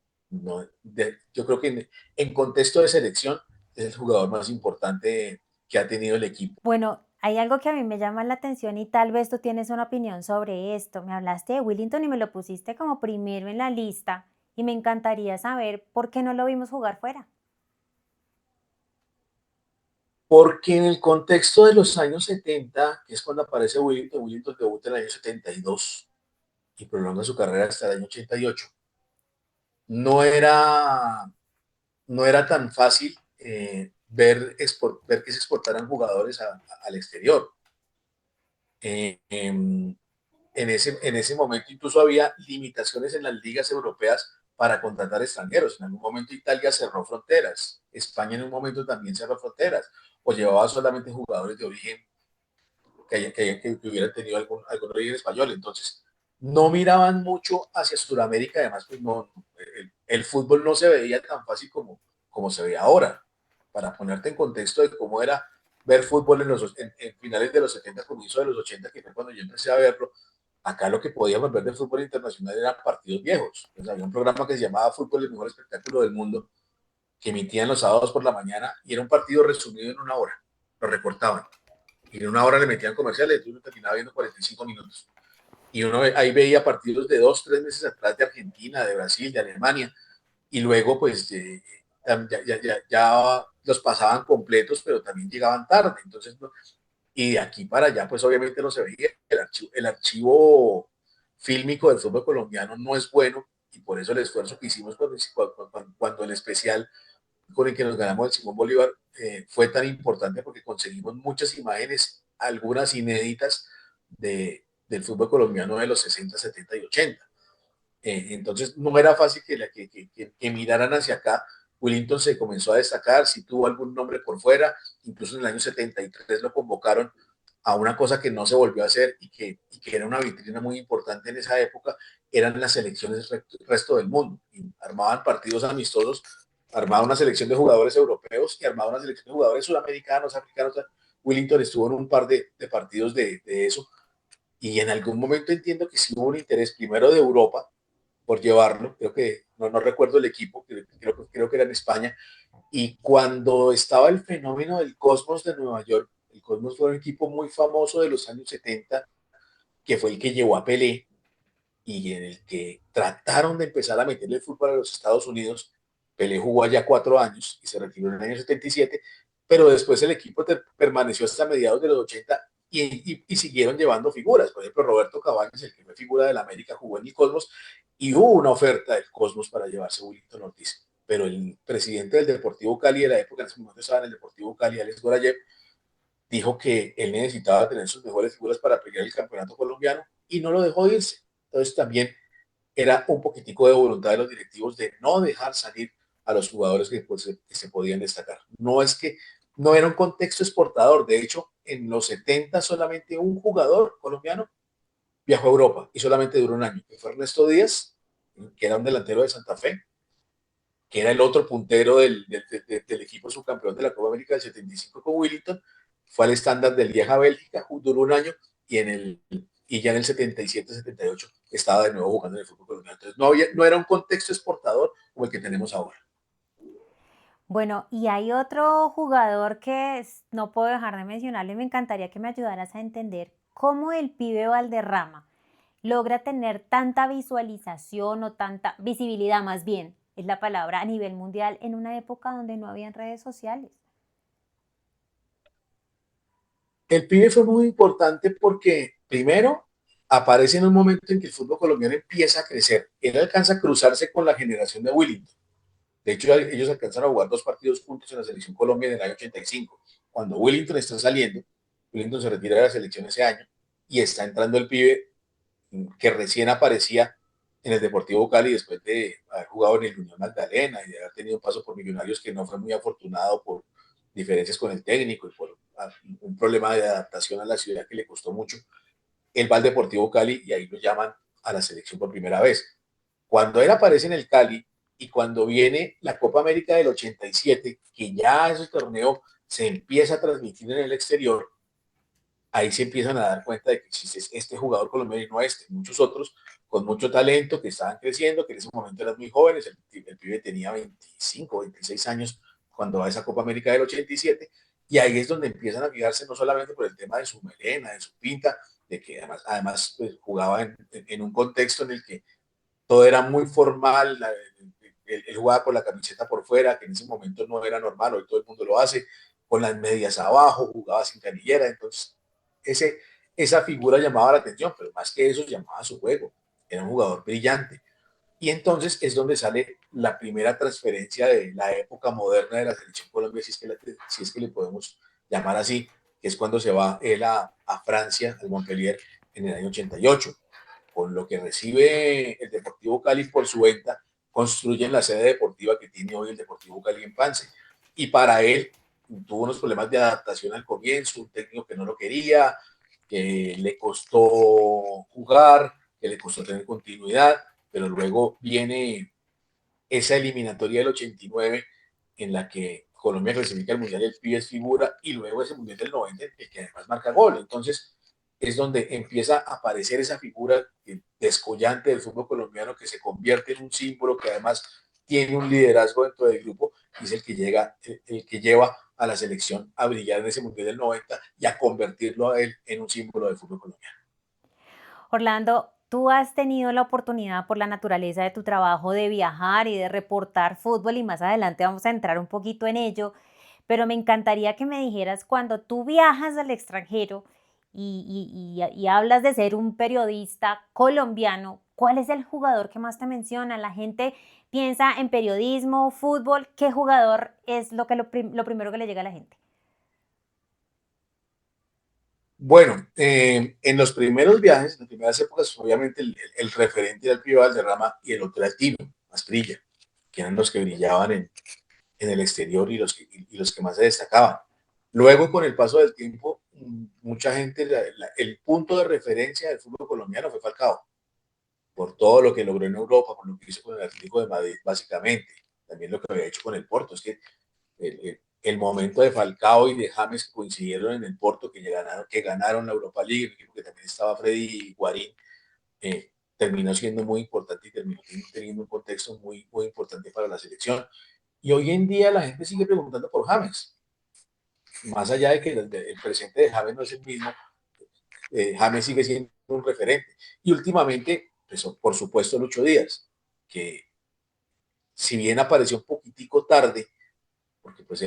yo creo que en contexto de selección es el jugador más importante que ha tenido el equipo. Bueno, hay algo que a mí me llama la atención y tal vez tú tienes una opinión sobre esto. Me hablaste de Willington y me lo pusiste como primero en la lista y me encantaría saber por qué no lo vimos jugar fuera. Porque en el contexto de los años 70, que es cuando aparece Willington debuta en el año 72 y prolonga su carrera hasta el año 88, no era, no era tan fácil ver que se exportaran jugadores al exterior. En ese momento incluso había limitaciones en las ligas europeas para contratar extranjeros. En algún momento Italia cerró fronteras, España en un momento también cerró fronteras, o llevaba solamente jugadores de origen que hubieran tenido algún origen español. Entonces, no miraban mucho hacia Sudamérica, además, pues no, el fútbol no se veía tan fácil como se ve ahora. Para ponerte en contexto de cómo era ver fútbol en finales de los 70, comienzo de los 80, que fue cuando yo empecé a verlo, acá lo que podíamos ver de fútbol internacional eran partidos viejos. Entonces, había un programa que se llamaba Fútbol, el mejor espectáculo del mundo, que emitían los sábados por la mañana y era un partido resumido en una hora. Lo recortaban y en una hora le metían comerciales, y uno terminaba viendo 45 minutos. Y uno ahí veía partidos de 2, 3 meses atrás de Argentina, de Brasil, de Alemania, y luego pues ya los pasaban completos, pero también llegaban tarde. Entonces, ¿no? Y de aquí para allá, pues obviamente no se veía. El archivo fílmico del fútbol colombiano no es bueno, y por eso el esfuerzo que hicimos cuando el especial con el que nos ganamos el Simón Bolívar fue tan importante, porque conseguimos muchas imágenes, algunas inéditas, del fútbol colombiano de los 60, 70 y 80. Entonces no era fácil que miraran hacia acá. Willington se comenzó a destacar, si tuvo algún nombre por fuera, incluso en el año 73 lo convocaron a una cosa que no se volvió a hacer y que era una vitrina muy importante en esa época, eran las selecciones resto del mundo. Y armaban partidos amistosos, armaba una selección de jugadores europeos y armaba una selección de jugadores sudamericanos, africanos. Willington estuvo en un par de partidos de eso, y en algún momento entiendo que sí hubo un interés primero de Europa por llevarlo, creo que no recuerdo el equipo, creo que era en España, y cuando estaba el fenómeno del Cosmos de Nueva York, el Cosmos fue un equipo muy famoso de los años 70, que fue el que llevó a Pelé y en el que trataron de empezar a meterle el fútbol a los Estados Unidos. Pelé jugó allá 4 años y se retiró en el año 77, pero después el equipo permaneció hasta mediados de los 80 y siguieron llevando figuras. Por ejemplo, Roberto Cabañas, el que fue figura del América, jugó en el Cosmos y hubo una oferta del Cosmos para llevarse a Willington Ortiz. Pero el presidente del Deportivo Cali de la época, en ese momento estaba en el Deportivo Cali, Alex Gorayev, dijo que él necesitaba tener sus mejores figuras para pelear el campeonato colombiano y no lo dejó irse. Entonces también era un poquitico de voluntad de los directivos de no dejar salir a los jugadores que se podían destacar. No es que no era un contexto exportador. De hecho, en los 70 solamente un jugador colombiano viajó a Europa y solamente duró un año, que fue Ernesto Díaz, que era un delantero de Santa Fe, que era el otro puntero del equipo subcampeón de la Copa América del 75 con Willington. Fue al estándar del Lieja Bélgica, duró un año y ya en el 77-78 estaba de nuevo jugando en el fútbol colombiano. Entonces no era un contexto exportador como el que tenemos ahora. Bueno, y hay otro jugador que no puedo dejar de mencionarlo y me encantaría que me ayudaras a entender cómo el pibe Valderrama logra tener tanta visualización o tanta visibilidad, más bien, es la palabra, a nivel mundial en una época donde no habían redes sociales. El pibe fue muy importante porque, primero, aparece en un momento en que el fútbol colombiano empieza a crecer. Él alcanza a cruzarse con la generación de Willington. De hecho, ellos alcanzan a jugar 2 partidos juntos en la selección Colombia en el año 85. Cuando Willington está saliendo, Willington se retira de la selección ese año y está entrando el pibe que recién aparecía en el Deportivo Cali después de haber jugado en el Unión Magdalena y de haber tenido un paso por Millonarios que no fue muy afortunado por diferencias con el técnico y por un problema de adaptación a la ciudad que le costó mucho. Él va al Deportivo Cali y ahí lo llaman a la selección por primera vez. Cuando él aparece en el Cali y cuando viene la Copa América del 87, que ya ese torneo se empieza a transmitir en el exterior, ahí se empiezan a dar cuenta de que existe este jugador colombiano y no muchos otros con mucho talento que estaban creciendo, que en ese momento eran muy jóvenes. El pibe tenía 25, 26 años cuando va a esa Copa América del 87, y ahí es donde empiezan a fijarse no solamente por el tema de su melena, de su pinta, de que además pues, jugaba en un contexto en el que todo era muy formal. Él jugaba con la camiseta por fuera, que en ese momento no era normal, hoy todo el mundo lo hace, con las medias abajo, jugaba sin canillera. Entonces ese, esa figura llamaba la atención, pero más que eso llamaba su juego. Era un jugador brillante. Y entonces es donde sale la primera transferencia de la época moderna de la selección Colombia, si es que le podemos llamar así, que es cuando se va él a Francia, al Montpellier, en el año 88. Con lo que recibe el Deportivo Cali por su venta, construyen la sede deportiva que tiene hoy el Deportivo Cali en Pance. Y para él tuvo unos problemas de adaptación al comienzo, un técnico que no lo quería, que le costó jugar, que le costó tener continuidad, pero luego viene esa eliminatoria del 89 en la que Colombia clasifica al Mundial, el Pibe es figura, y luego ese Mundial del 90 que además marca gol. Entonces es donde empieza a aparecer esa figura descollante del fútbol colombiano que se convierte en un símbolo que además tiene un liderazgo dentro del grupo y es el que lleva a la selección a brillar en ese Mundial del 90 y a convertirlo a él en un símbolo del fútbol colombiano. Orlando, tú has tenido la oportunidad por la naturaleza de tu trabajo de viajar y de reportar fútbol y más adelante vamos a entrar un poquito en ello, pero me encantaría que me dijeras cuando tú viajas al extranjero y hablas de ser un periodista colombiano, ¿cuál es el jugador que más te menciona? La gente piensa en periodismo, fútbol, ¿qué jugador es lo primero que le llega a la gente? Bueno, en los primeros viajes, en las primeras épocas, obviamente el referente era el Pío Valderrama y el otro era Tino, Asprilla, que eran los que brillaban en el exterior y los que más se destacaban. Luego, con el paso del tiempo, mucha gente, el punto de referencia del fútbol colombiano fue Falcao, por todo lo que logró en Europa, por lo que hizo con el Atlético de Madrid, básicamente, también lo que había hecho con el Porto. Es que el momento de Falcao y de James coincidieron en el Porto, que ganaron la Europa League, que también estaba Freddy Guarín, terminó siendo muy importante y terminó teniendo un contexto muy, muy importante para la selección. Y hoy en día la gente sigue preguntando por James, más allá de que el presente de James no es el mismo, James sigue siendo un referente. Y últimamente, pues, por supuesto, Lucho Díaz, que si bien apareció un poquitico tarde, porque pues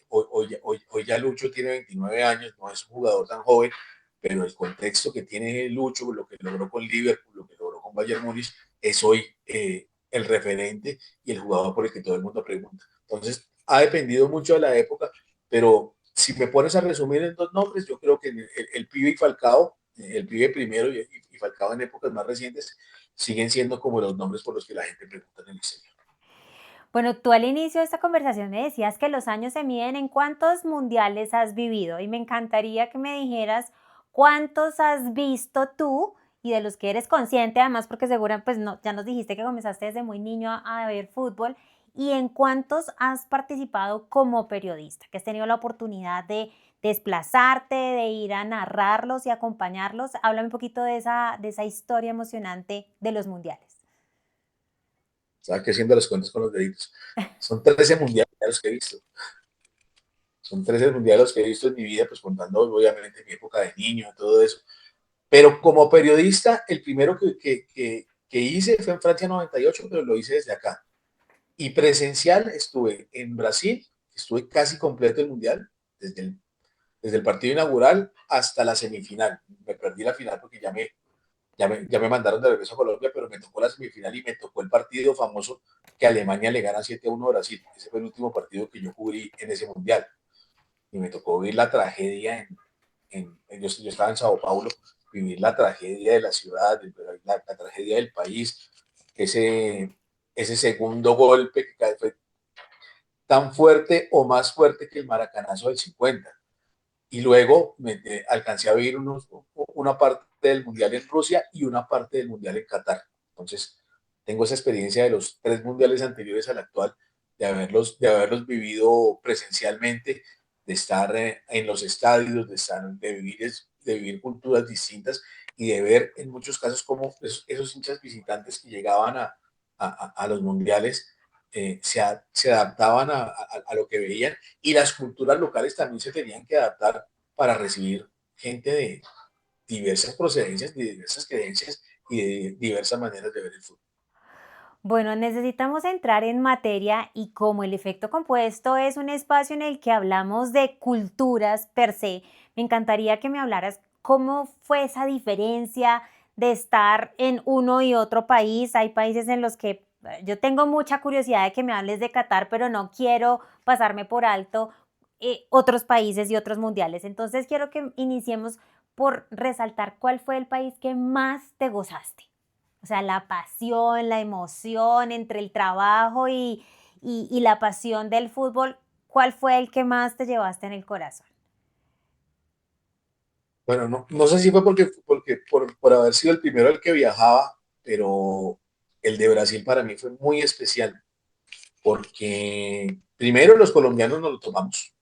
hoy ya Lucho tiene 29 años, no es un jugador tan joven, pero el contexto que tiene Lucho, lo que logró con Liverpool, lo que logró con Bayern Múnich, es hoy el referente y el jugador por el que todo el mundo pregunta. Entonces, ha dependido mucho de la época, pero si me pones a resumir en dos nombres, yo creo que el Pibe y Falcao, el Pibe primero y Falcao en épocas más recientes, siguen siendo como los nombres por los que la gente pregunta en el exterior. Bueno, tú al inicio de esta conversación me decías que los años se miden en cuántos mundiales has vivido y me encantaría que me dijeras cuántos has visto tú y de los que eres consciente, además porque seguro, pues no, ya nos dijiste que comenzaste desde muy niño a ver fútbol y en cuántos has participado como periodista, que has tenido la oportunidad de desplazarte, de ir a narrarlos y acompañarlos. Háblame un poquito de esa historia emocionante de los mundiales. ¿Sabes qué? Haciendo los cuentos con los deditos. Son 13 mundiales los que he visto. Son 13 mundiales los que he visto en mi vida, pues contando obviamente mi época de niño, todo eso. Pero como periodista, el primero que hice fue en Francia 98, pero lo hice desde acá. Y presencial estuve en Brasil, estuve casi completo el mundial, desde el partido inaugural hasta la semifinal. Me perdí la final porque ya me mandaron de regreso a Colombia, pero me tocó la semifinal y me tocó el partido famoso que Alemania le gana 7-1 a Brasil. Ese fue el último partido que yo cubrí en ese mundial. Y me tocó vivir la tragedia yo estaba en Sao Paulo, vivir la tragedia de la ciudad, la tragedia del país, ese segundo golpe que fue tan fuerte o más fuerte que el maracanazo del 50. Y luego alcancé a vivir una parte del Mundial en Rusia y una parte del Mundial en Qatar. Entonces, tengo esa experiencia de los 3 mundiales anteriores al actual, de haberlos vivido presencialmente, de estar en los estadios, de vivir culturas distintas y de ver en muchos casos cómo esos hinchas visitantes que llegaban a los mundiales se adaptaban a lo que veían y las culturas locales también se tenían que adaptar para recibir gente de diversas procedencias, de diversas creencias y de diversas maneras de ver el fútbol. Bueno, necesitamos entrar en materia y como el efecto compuesto es un espacio en el que hablamos de culturas per se, me encantaría que me hablaras cómo fue esa diferencia de estar en uno y otro país. Hay países en los que yo tengo mucha curiosidad de que me hables de Qatar, pero no quiero pasarme por alto otros países y otros mundiales. Entonces quiero que iniciemos por resaltar cuál fue el país que más te gozaste. O sea, la pasión, la emoción entre el trabajo y la pasión del fútbol, ¿cuál fue el que más te llevaste en el corazón? Bueno, no sé si fue por haber sido el primero al que viajaba, pero el de Brasil para mí fue muy especial, porque primero los colombianos nos lo tomamos,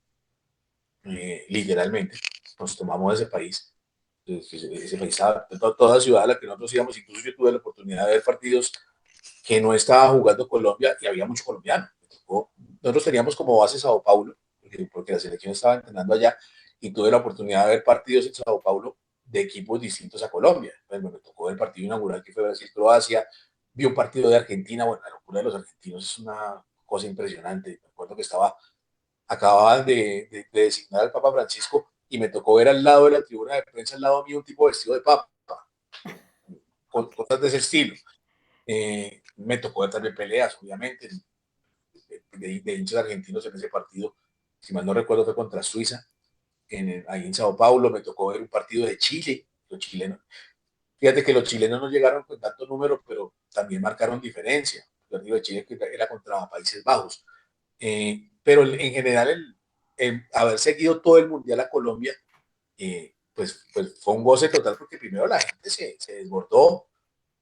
literalmente, nos tomamos ese país. Ese país estaba, toda ciudad a la que nosotros íbamos, incluso yo tuve la oportunidad de ver partidos que no estaba jugando Colombia y había mucho colombiano. Nosotros teníamos como base Sao Paulo, porque la selección estaba entrenando allá, y tuve la oportunidad de ver partidos en Sao Paulo de equipos distintos a Colombia. Pues me tocó el partido inaugural que fue Brasil-Croacia, vi un partido de Argentina. Bueno, la locura de los argentinos es una cosa impresionante. Me acuerdo que acababan de designar al Papa Francisco y me tocó ver al lado de la tribuna de prensa, al lado mío, un tipo vestido de papa, con cosas de ese estilo. Me tocó ver también peleas, obviamente, de hinchas argentinos en ese partido. Si mal no recuerdo, fue contra Suiza, ahí en Sao Paulo. Me tocó ver un partido de Chile, los chilenos. Fíjate que los chilenos no llegaron con tanto número, pero también marcaron diferencia. El partido de Chile que era contra Países Bajos. Pero en general, el haber seguido todo el Mundial a Colombia, pues fue un goce total, porque primero la gente se desbordó.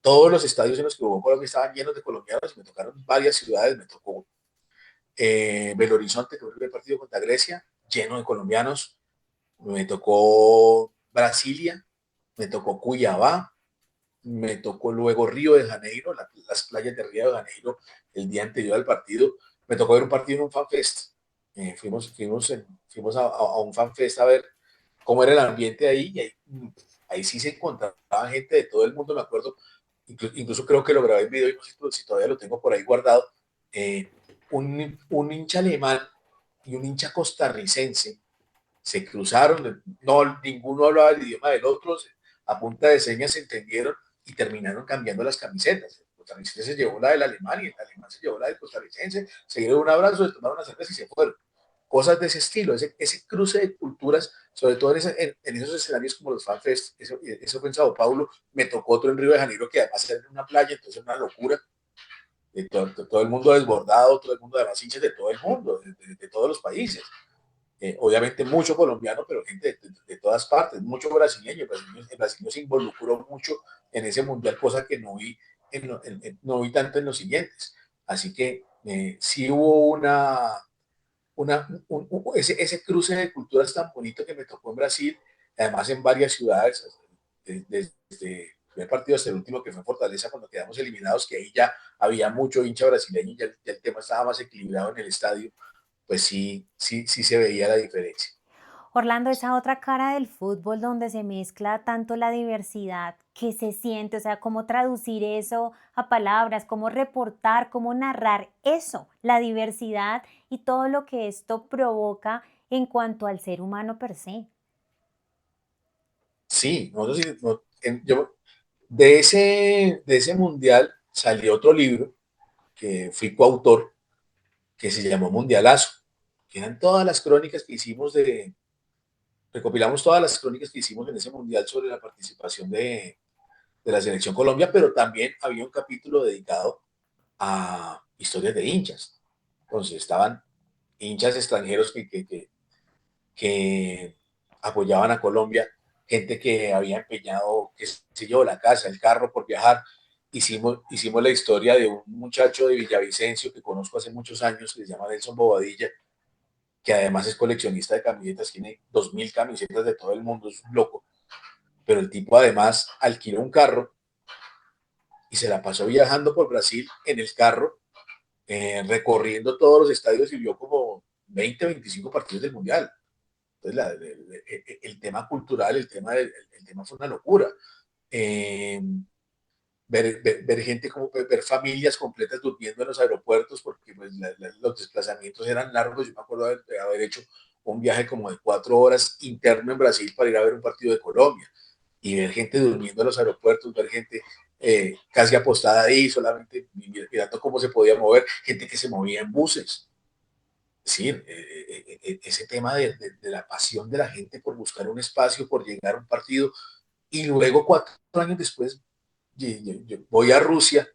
Todos los estadios en los que jugó Colombia estaban llenos de colombianos, y me tocaron varias ciudades. Me tocó Belo Horizonte, que fue el partido contra Grecia, lleno de colombianos. Me tocó Brasilia, me tocó Cuyabá, me tocó luego Río de Janeiro, las playas de Río de Janeiro, el día anterior al partido. Me tocó ver un partido en un fanfest. Fuimos a un fanfest a ver cómo era el ambiente ahí, y ahí sí se encontraba gente de todo el mundo. Me acuerdo, incluso creo que lo grabé en video, y no sé si todavía lo tengo por ahí guardado. Un hincha alemán y un hincha costarricense se cruzaron, no, ninguno hablaba el idioma del otro, a punta de señas se entendieron y terminaron cambiando las camisetas. El costarricense se llevó la del alemán y el alemán se llevó la del costarricense, se dieron un abrazo, se tomaron una cerveza y se fueron. Cosas de ese estilo, ese cruce de culturas, sobre todo en esos escenarios como los FanFest. Eso fue en Sao Paulo. Me tocó otro en Río de Janeiro, que además era en una playa, entonces una locura. Todo el mundo desbordado, todo el mundo, además hinchas de todo el mundo, de todos los países. Obviamente mucho colombiano, pero gente de todas partes, mucho brasileño. El brasileño se involucró mucho en ese mundial, cosa que no vi, no vi tanto en los siguientes. Así que sí hubo ese cruce de culturas tan bonito que me tocó en Brasil, además en varias ciudades, desde el primer partido hasta el último, que fue en Fortaleza, cuando quedamos eliminados, que ahí ya había mucho hincha brasileño y ya el tema estaba más equilibrado en el estadio. Pues sí se veía la diferencia. Orlando, esa otra cara del fútbol donde se mezcla tanto la diversidad, ¿qué se siente? O sea, ¿cómo traducir eso a palabras? ¿Cómo reportar? ¿Cómo narrar eso? La diversidad y todo lo que esto provoca en cuanto al ser humano per se. Sí, de ese mundial salió otro libro que fui coautor, que se llamó Mundialazo, que eran todas las crónicas que recopilamos todas las crónicas que hicimos en ese mundial sobre la participación de la selección Colombia, pero también había un capítulo dedicado a historias de hinchas. Entonces estaban hinchas extranjeros que apoyaban a Colombia, gente que había empeñado, qué sé yo, la casa, el carro por viajar. Hicimos la historia de un muchacho de Villavicencio que conozco hace muchos años, que se llama Nelson Bobadilla, que además es coleccionista de camisetas, tiene 2000 camisetas de todo el mundo, es un loco. Pero el tipo además alquiló un carro y se la pasó viajando por Brasil en el carro, recorriendo todos los estadios, y vio como 20, 25 partidos del Mundial. Entonces, el tema cultural, el tema fue una locura. Eh, ver gente, ver familias completas durmiendo en los aeropuertos, porque pues, los desplazamientos eran largos. Yo me acuerdo de haber hecho un viaje como de 4 horas interno en Brasil para ir a ver un partido de Colombia, y ver gente durmiendo en los aeropuertos, ver gente casi apostada ahí, solamente mirando cómo se podía mover, gente que se movía en buses. Sí, ese tema de la pasión de la gente por buscar un espacio, por llegar a un partido, y luego 4 años después yo voy a Rusia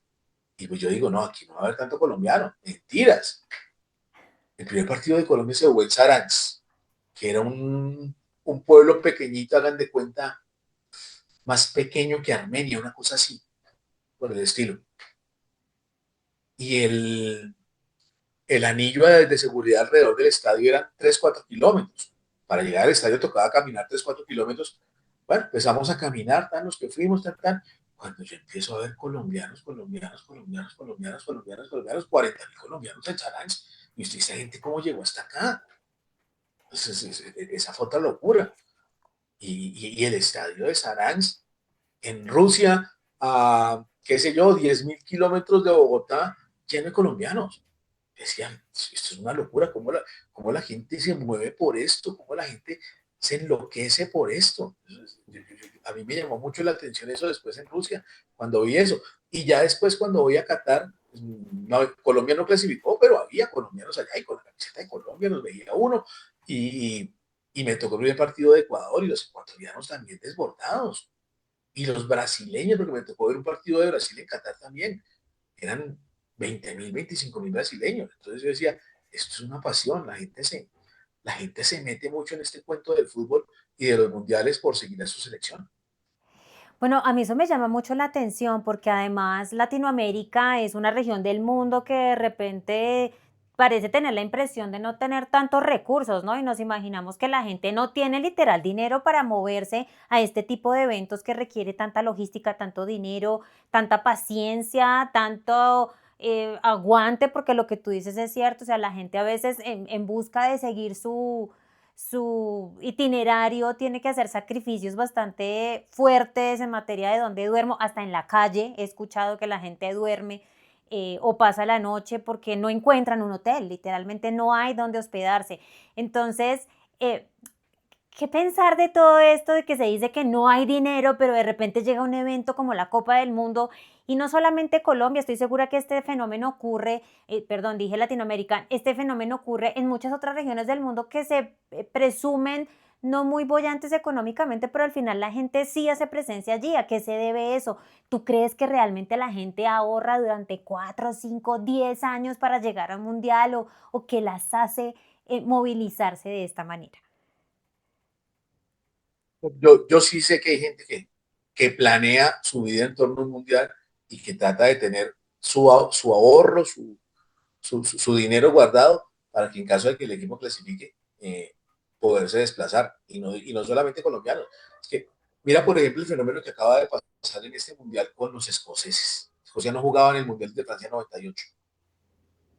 y pues yo digo, no, aquí no va a haber tanto colombiano. Mentiras. El primer partido de Colombia se jugó en Saransk, que era un pueblo pequeñito, hagan de cuenta, más pequeño que Armenia, una cosa así, por el estilo. Y el anillo de seguridad alrededor del estadio eran 3 4 kilómetros. Para llegar al estadio tocaba caminar 3 4 kilómetros. Bueno, empezamos a caminar, tan los que fuimos, tan, tan. Cuando yo empiezo a ver colombianos, colombianos, colombianos, colombianos, colombianos, colombianos, 40.000 colombianos en Saransk. Y usted, esa gente, ¿cómo llegó hasta acá? Entonces, esa fue otra locura. Y el estadio de Saransk, en Rusia, a, qué sé yo, 10.000 kilómetros de Bogotá, lleno de colombianos. Decían, esto es una locura, cómo la gente se mueve por esto, cómo la gente se enloquece por esto. A mí me llamó mucho la atención eso después en Rusia, cuando vi eso. Y ya después cuando voy a Qatar, pues, no, Colombia no clasificó, pero había colombianos allá y con la camiseta de Colombia nos veía uno. Y, y me tocó el primer partido de Ecuador y los ecuatorianos también desbordados. Y los brasileños, porque me tocó ver un partido de Brasil en Qatar también, eran 20.000, 25.000 brasileños. Entonces yo decía, esto es una pasión, la gente se mete mucho en este cuento del fútbol y de los mundiales por seguir a su selección. Bueno, a mí eso me llama mucho la atención porque además Latinoamérica es una región del mundo que de repente parece tener la impresión de no tener tantos recursos, ¿no? Y nos imaginamos que la gente no tiene literal dinero para moverse a este tipo de eventos que requiere tanta logística, tanto dinero, tanta paciencia, tanto aguante, porque lo que tú dices es cierto, o sea, la gente a veces en busca de seguir su itinerario tiene que hacer sacrificios bastante fuertes en materia de dónde duermo, hasta en la calle he escuchado que la gente duerme o pasa la noche porque no encuentran un hotel, literalmente no hay dónde hospedarse. Entonces, eh, ¿qué pensar de todo esto de que se dice que no hay dinero, pero de repente llega un evento como la Copa del Mundo y no solamente Colombia? Estoy segura que este fenómeno ocurre, perdón, dije Latinoamérica, este fenómeno ocurre en muchas otras regiones del mundo que se presumen no muy bollantes económicamente, pero al final la gente sí hace presencia allí. ¿A qué se debe eso? ¿Tú crees que realmente la gente ahorra durante 4, 5, 10 años para llegar a un mundial o que las hace movilizarse de esta manera? Yo sí sé que hay gente que planea su vida en torno a un mundial y que trata de tener su ahorro, su dinero guardado para que en caso de que el equipo clasifique, poderse desplazar. Y no solamente colombianos. Es que, mira, por ejemplo, el fenómeno que acaba de pasar en este mundial con los escoceses. Escocia no jugaba en el mundial de Francia 98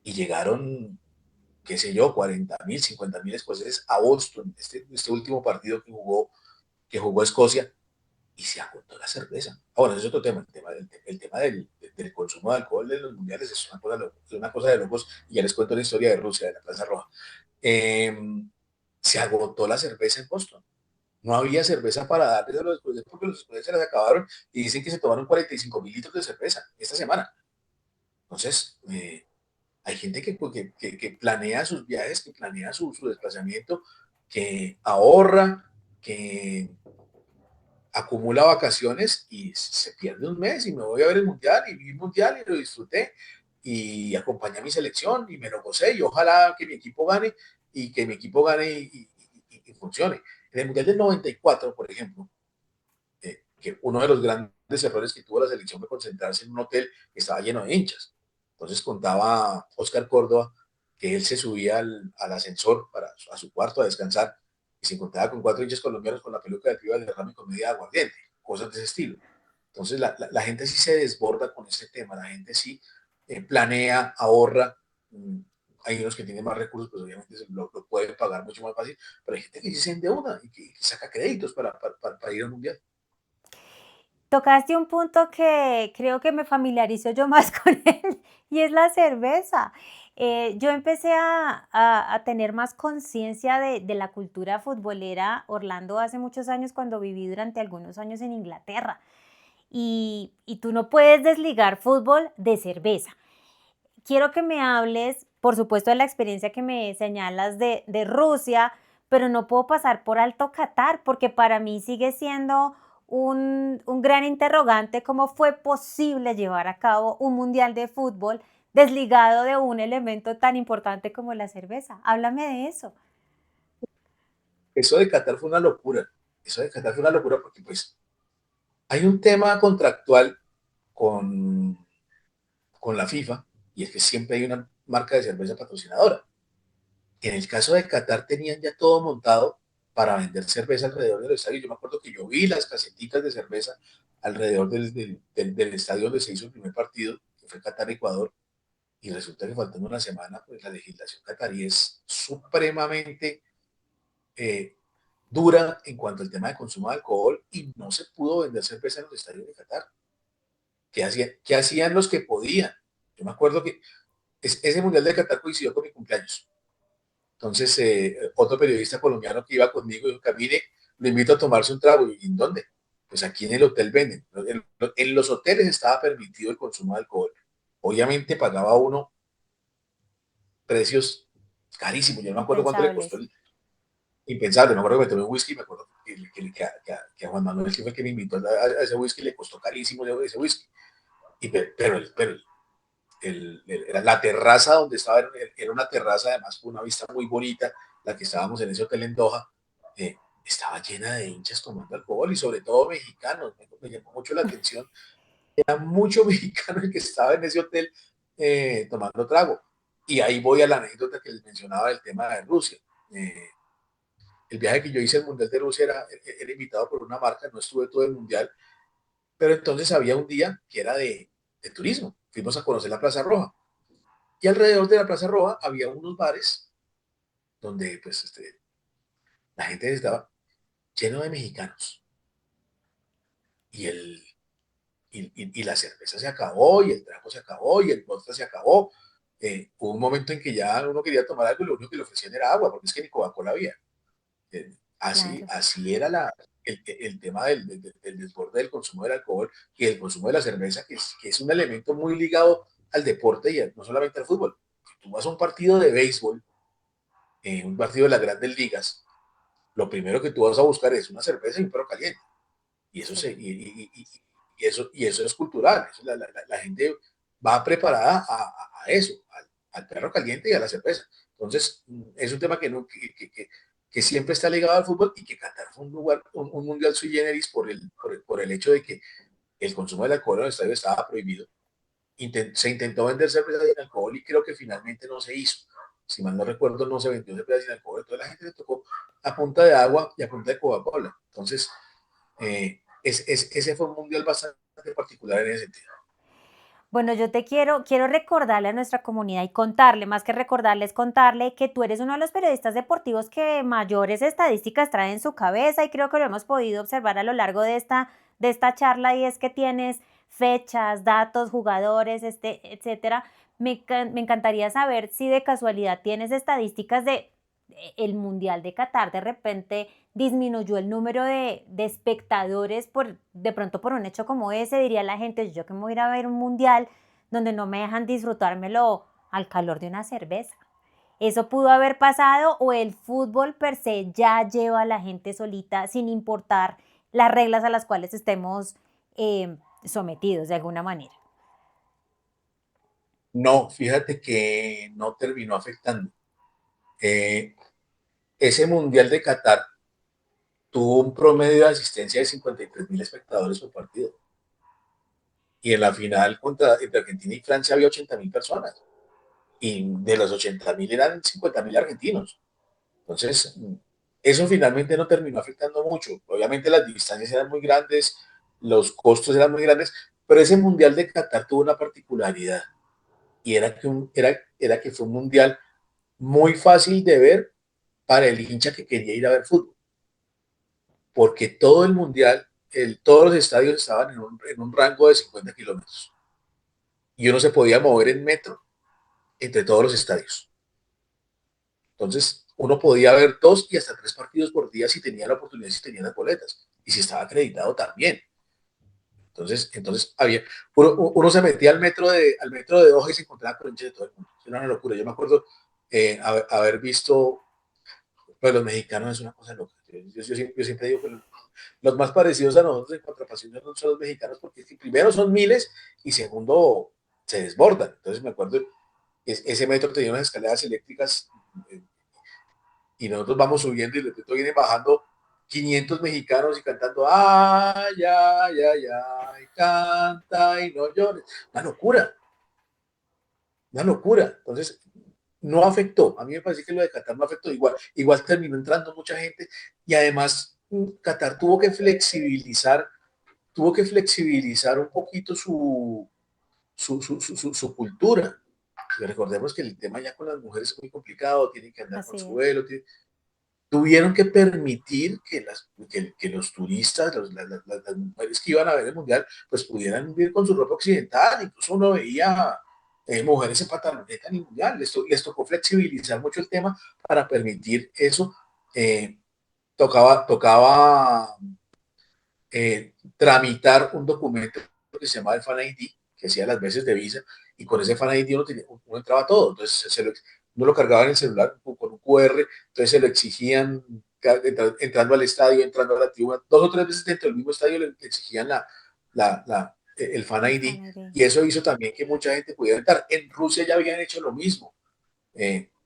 y llegaron, qué sé yo, 40.000, 50.000 escoceses a Boston, este último partido que jugó Escocia, y se agotó la cerveza. Ahora, ese es otro tema, el tema del consumo de alcohol en los mundiales es una cosa de locos, y ya les cuento la historia de Rusia, de la Plaza Roja. Eh, Se agotó la cerveza en Boston. No había cerveza para darles a los escoceses porque los escoceses se las acabaron y dicen que se tomaron 45.000 litros de cerveza esta semana. Entonces, hay gente que planea sus viajes, que planea su desplazamiento, que ahorra, que acumula vacaciones y se pierde un mes y me voy a ver el mundial y vi el mundial y lo disfruté y acompañé a mi selección y me lo gocé y ojalá que mi equipo gane y que mi equipo gane y funcione. En el mundial del 94, por ejemplo, que uno de los grandes errores que tuvo la selección fue concentrarse en un hotel que estaba lleno de hinchas. Entonces contaba Oscar Córdoba que él se subía al ascensor a su cuarto a descansar y se encontraba con 4 hinchas colombianos con la peluca de Viva del Derrame con media aguardiente, cosas de ese estilo. Entonces la gente sí se desborda con ese tema, la gente sí planea, ahorra. mm, Hay unos que tienen más recursos, pues obviamente lo pueden pagar mucho más fácil, pero hay gente que sí se endeuda y que saca créditos para ir al mundial. Tocaste un punto que creo que me familiarizo yo más con él y es la cerveza. Yo empecé a tener más conciencia de la cultura futbolera Orlando hace muchos años cuando viví durante algunos años en Inglaterra. Y tú no puedes desligar fútbol de cerveza. Quiero que me hables por supuesto, de la experiencia que me señalas de Rusia, pero no puedo pasar por alto Qatar, porque para mí sigue siendo un gran interrogante cómo fue posible llevar a cabo un mundial de fútbol desligado de un elemento tan importante como la cerveza. Háblame de eso. Eso de Qatar fue una locura. Eso de Qatar fue una locura porque pues hay un tema contractual con, con la FIFA y es que siempre hay una marca de cerveza patrocinadora. En el caso de Qatar tenían ya todo montado para vender cerveza alrededor del estadio. Yo me acuerdo que yo vi las casetitas de cerveza alrededor del estadio donde se hizo el primer partido, que fue Qatar-Ecuador, y resulta que faltando una semana, pues la legislación qatarí es supremamente eh, dura en cuanto al tema de consumo de alcohol y no se pudo vender cerveza en los estadios de Qatar. ¿Qué hacían los que podían? Yo me acuerdo que ese Mundial de Qatar coincidió con mi cumpleaños. Entonces, otro periodista colombiano que iba conmigo dijo, Camine, lo invito a tomarse un trago. ¿Y en dónde? Pues aquí en el hotel venden. En los hoteles estaba permitido el consumo de alcohol. Obviamente pagaba uno precios carísimos. Yo no me acuerdo cuánto le costó Impensables. el impensable. Me acuerdo que me tomé un whisky, me acuerdo que a Juan Manuel, que fue el que me invitó a ese whisky, le costó carísimo ese whisky. Pero la terraza donde estaba era una terraza además con una vista muy bonita, la que estábamos en ese hotel en Doha, estaba llena de hinchas tomando alcohol y sobre todo mexicanos. Me llamó mucho la atención. Era mucho mexicano el que estaba en ese hotel tomando trago. Y ahí voy a la anécdota que les mencionaba del tema de Rusia. Eh, el viaje que yo hice al Mundial de Rusia era invitado por una marca, no estuve todo el Mundial, pero entonces había un día que era de turismo. Fuimos a conocer la Plaza Roja. Y alrededor de la Plaza Roja había unos bares donde pues la gente estaba lleno de mexicanos. Y, el, y la cerveza se acabó, y el trago se acabó, y el vodka se acabó. Hubo un momento en que ya uno quería tomar algo y lo único que le ofrecían era agua, porque es que ni Coca-Cola había. Claro. Así era el tema del desborde del consumo del alcohol y el consumo de la cerveza, que es un elemento muy ligado al deporte y no solamente al fútbol. Si tú vas a un partido de béisbol, un partido de las grandes ligas, lo primero que tú vas a buscar es una cerveza y un perro caliente. Y eso, Sí. y eso es cultural. Eso la gente va preparada a eso, al perro caliente y a la cerveza. Entonces, es un tema que siempre está ligado al fútbol y que Qatar fue un mundial sui generis por el hecho de que el consumo del alcohol en el estadio estaba prohibido. Se intentó vender cerveza sin alcohol y creo que finalmente no se hizo. Si mal no recuerdo, no se vendió cerveza sin alcohol. Entonces la gente le tocó a punta de agua y a punta de Coca-Cola. Entonces, ese fue un mundial bastante particular en ese sentido. Bueno, yo quiero recordarle a nuestra comunidad y contarle, más que recordarle, es contarle que tú eres uno de los periodistas deportivos que mayores estadísticas trae en su cabeza y creo que lo hemos podido observar a lo largo de esta charla y es que tienes fechas, datos, jugadores, etcétera. Me encantaría saber si de casualidad tienes estadísticas de el Mundial de Qatar, de repente disminuyó el número de espectadores de pronto por un hecho como ese, diría la gente, yo que me voy a ir a ver un mundial donde no me dejan disfrutármelo al calor de una cerveza. ¿Eso pudo haber pasado o el fútbol per se ya lleva a la gente solita sin importar las reglas a las cuales estemos sometidos de alguna manera? No, fíjate que no terminó afectando. Eh, ese mundial de Qatar tuvo un promedio de asistencia de 53.000 espectadores por partido. Y en la final entre Argentina y Francia había 80.000 personas. Y de los 80.000 eran 50.000 argentinos. Entonces, eso finalmente no terminó afectando mucho. Obviamente las distancias eran muy grandes, los costos eran muy grandes, pero ese Mundial de Qatar tuvo una particularidad y era que fue un Mundial muy fácil de ver para el hincha que quería ir a ver fútbol, porque todo el Mundial, todos los estadios estaban en un rango de 50 kilómetros y uno se podía mover en metro entre todos los estadios. Entonces, uno podía ver 2 y hasta 3 partidos por día si tenía la oportunidad, si tenía las boletas. Y si estaba acreditado también. Entonces había, uno se metía al metro de Doha y se encontraba con hinchas de todo el mundo. Era una locura. Yo me acuerdo haber visto, pues los mexicanos es una cosa loca. Yo siempre digo que los más parecidos a nosotros en cuanto a pasión son los mexicanos, porque es que primero son miles y segundo se desbordan. Entonces me acuerdo, ese metro tenía unas escaleras eléctricas eh, y nosotros vamos subiendo y de repente vienen bajando 500 mexicanos y cantando, ay, ay, ay, ay, canta y no llores. Una locura, una locura. Entonces, no afectó. A mí me parece que lo de Qatar no afectó. Igual terminó entrando mucha gente y además Qatar tuvo que flexibilizar un poquito su cultura. Recordemos que el tema ya con las mujeres es muy complicado, tienen que andar con Así su es. velo, tuvieron que permitir que los turistas, las mujeres que iban a ver el mundial, pues pudieran vivir con su ropa occidental. Incluso uno veía mujeres en pantaloneta en el mundial. Les tocó flexibilizar mucho el tema para permitir eso. Eh, tocaba tramitar un documento que se llamaba el Fan ID, que hacía las veces de visa, y con ese Fan ID uno entraba todo. Entonces uno lo cargaba en el celular con un QR, entonces se lo exigían entrando al estadio, entrando a la tribuna, 2 o 3 veces dentro del mismo estadio le exigían el Fan El ID, Fan ID. y eso hizo también que mucha gente pudiera entrar. En Rusia ya habían hecho lo mismo.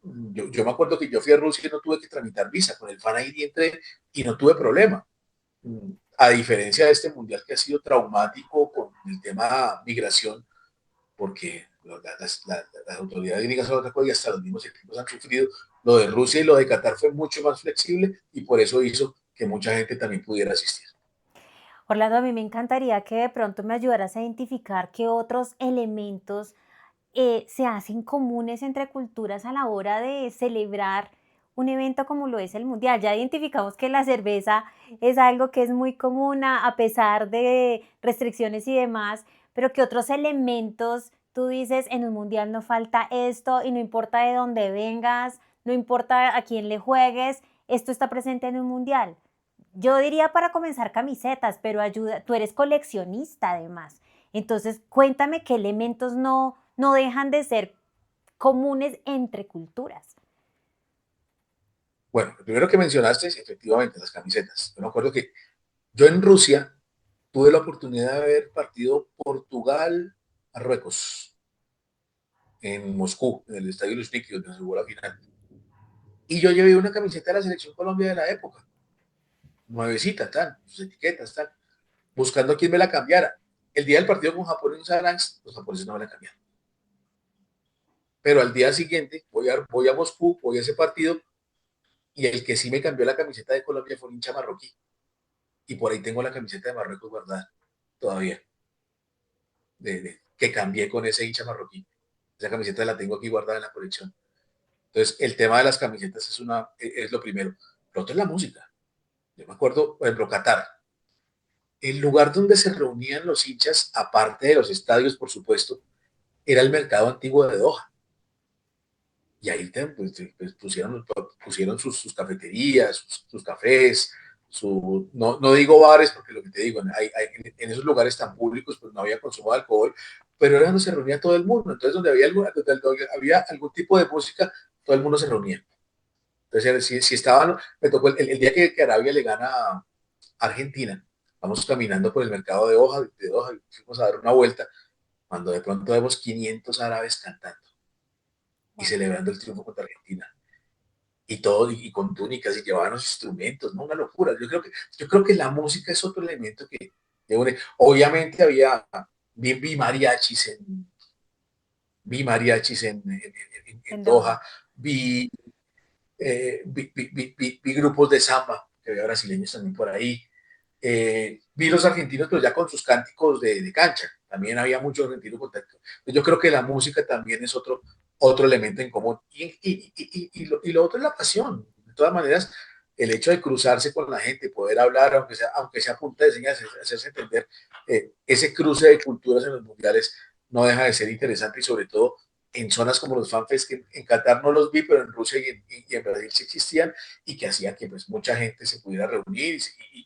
Yo me acuerdo que yo fui a Rusia y no tuve que tramitar visa, con el Fan ID entré y no tuve problema. A diferencia de este mundial que ha sido traumático con el tema migración, porque las autoridades griegas son otra cosa y hasta los mismos equipos han sufrido. Lo de Rusia y lo de Qatar fue mucho más flexible y por eso hizo que mucha gente también pudiera asistir. Orlando, a mí me encantaría que de pronto me ayudaras a identificar qué otros elementos se hacen comunes entre culturas a la hora de celebrar un evento como lo es el Mundial. Ya identificamos que la cerveza es algo que es muy común a pesar de restricciones y demás, pero que otros elementos tú dices en un Mundial no falta esto y no importa de dónde vengas, no importa a quién le juegues, esto está presente en un Mundial. Yo diría para comenzar camisetas, pero ayuda, tú eres coleccionista además. Entonces, cuéntame qué elementos no dejan de ser comunes entre culturas. Bueno, lo primero que mencionaste es efectivamente las camisetas. Yo me acuerdo que yo en Rusia tuve la oportunidad de ver partido Portugal-Marruecos en Moscú, en el Estadio Luzhniki, donde se jugó la final. Y yo llevé una camiseta de la Selección Colombia de la época, nuevecita, tal, sus etiquetas, tal, buscando a quién me la cambiara. El día del partido con Japón en Saransk, los japoneses no me la cambiaron. Pero al día siguiente voy a Moscú, voy a ese partido, y el que sí me cambió la camiseta de Colombia fue un hincha marroquí. Y por ahí tengo la camiseta de Marruecos guardada todavía, que cambié con ese hincha marroquí. Esa camiseta la tengo aquí guardada en la colección. Entonces, el tema de las camisetas es lo primero. Lo otro es la música. Yo me acuerdo, por ejemplo, Qatar. El lugar donde se reunían los hinchas, aparte de los estadios, por supuesto, era el mercado antiguo de Doha. Y ahí pues, pusieron sus cafeterías, sus cafés, no digo bares, porque lo que te digo, en esos lugares tan públicos pues no había consumo de alcohol, pero era donde se reunía todo el mundo. Entonces, donde había algún tipo de música, todo el mundo se reunía. Entonces, si estaban, me tocó el día que Arabia le gana a Argentina, vamos caminando por el mercado de Doha, fuimos a dar una vuelta, cuando de pronto vemos 500 árabes cantando y Wow. celebrando el triunfo contra Argentina. Y todo, y con túnicas, y llevaban los instrumentos, ¿no? Una locura. Yo creo que la música es otro elemento que une. Obviamente vi mariachis en En Doha. Doha, vi, vi grupos de samba, que había brasileños también por ahí. Vi los argentinos, pero ya con sus cánticos de cancha. También había muchos argentinos contacto. Yo creo que la música también es otro elemento en común. Y lo otro es la pasión. De todas maneras, el hecho de cruzarse con la gente, poder hablar, aunque sea punta de señas, hacerse entender, ese cruce de culturas en los mundiales no deja de ser interesante y sobre todo en zonas como los FanFest, que en Qatar no los vi, pero en Rusia y en Brasil sí existían, y que hacía que pues mucha gente se pudiera reunir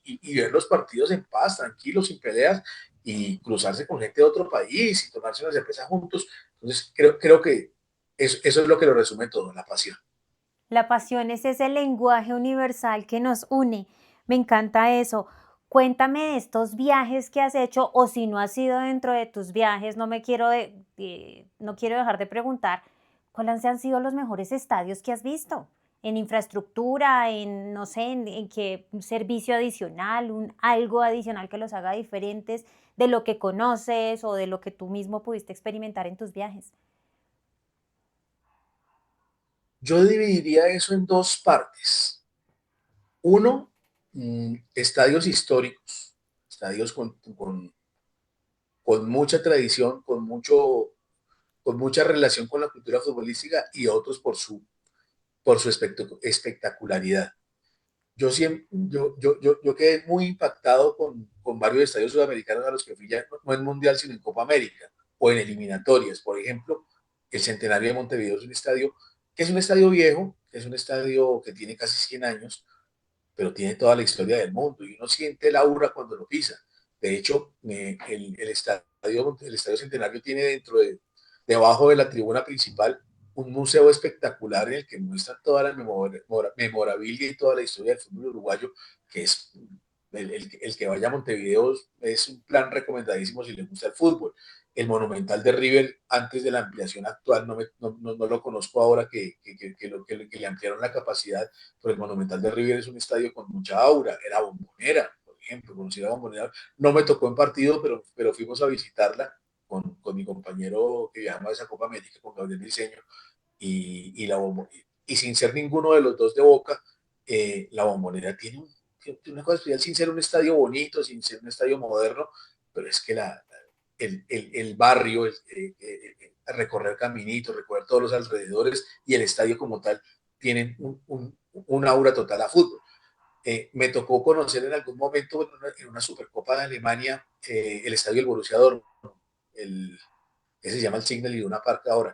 y ver los partidos en paz, tranquilos, sin peleas, y cruzarse con gente de otro país y tomarse una cerveza juntos. Entonces, creo que eso es lo que lo resume todo, la pasión. La pasión es ese lenguaje universal que nos une. Me encanta eso. Cuéntame de estos viajes que has hecho o si no has sido dentro de tus viajes, no quiero dejar de preguntar, ¿cuáles han sido los mejores estadios que has visto? En infraestructura, en, no sé, en qué servicio adicional, algo adicional que los haga diferentes de lo que conoces o de lo que tú mismo pudiste experimentar en tus viajes. Yo dividiría eso en dos partes. Uno, estadios históricos, estadios con mucha tradición, con mucha relación con la cultura futbolística y otros por su espectacularidad. Yo quedé muy impactado con varios estadios sudamericanos a los que fui ya, no en Mundial, sino en Copa América o en eliminatorias. Por ejemplo, el Centenario de Montevideo es un estadio que es un estadio viejo, que es un estadio que tiene casi 100 años, pero tiene toda la historia del mundo y uno siente el aura cuando lo pisa. De hecho, el estadio Centenario tiene debajo de la tribuna principal, un museo espectacular en el que muestran toda la memorabilia y toda la historia del fútbol uruguayo, que es el que vaya a Montevideo es un plan recomendadísimo si le gusta el fútbol. El Monumental de River, antes de la ampliación actual, no lo conozco ahora que le ampliaron la capacidad, pero el Monumental de River es un estadio con mucha aura, era Bombonera, por ejemplo, conocida Bombonera. No me tocó en partido, pero fuimos a visitarla con mi compañero que viajamos a esa Copa América, con Gabriel Diseño, y sin ser ninguno de los dos de Boca, la Bombonera tiene una cosa especial, sin ser un estadio bonito, sin ser un estadio moderno, pero es que el barrio, recorrer caminitos, recorrer todos los alrededores y el estadio como tal tienen un aura total a fútbol. Me tocó conocer en algún momento en una Supercopa de Alemania el estadio del Borussia Dortmund, el, ese se llama el Signal Iduna Park ahora,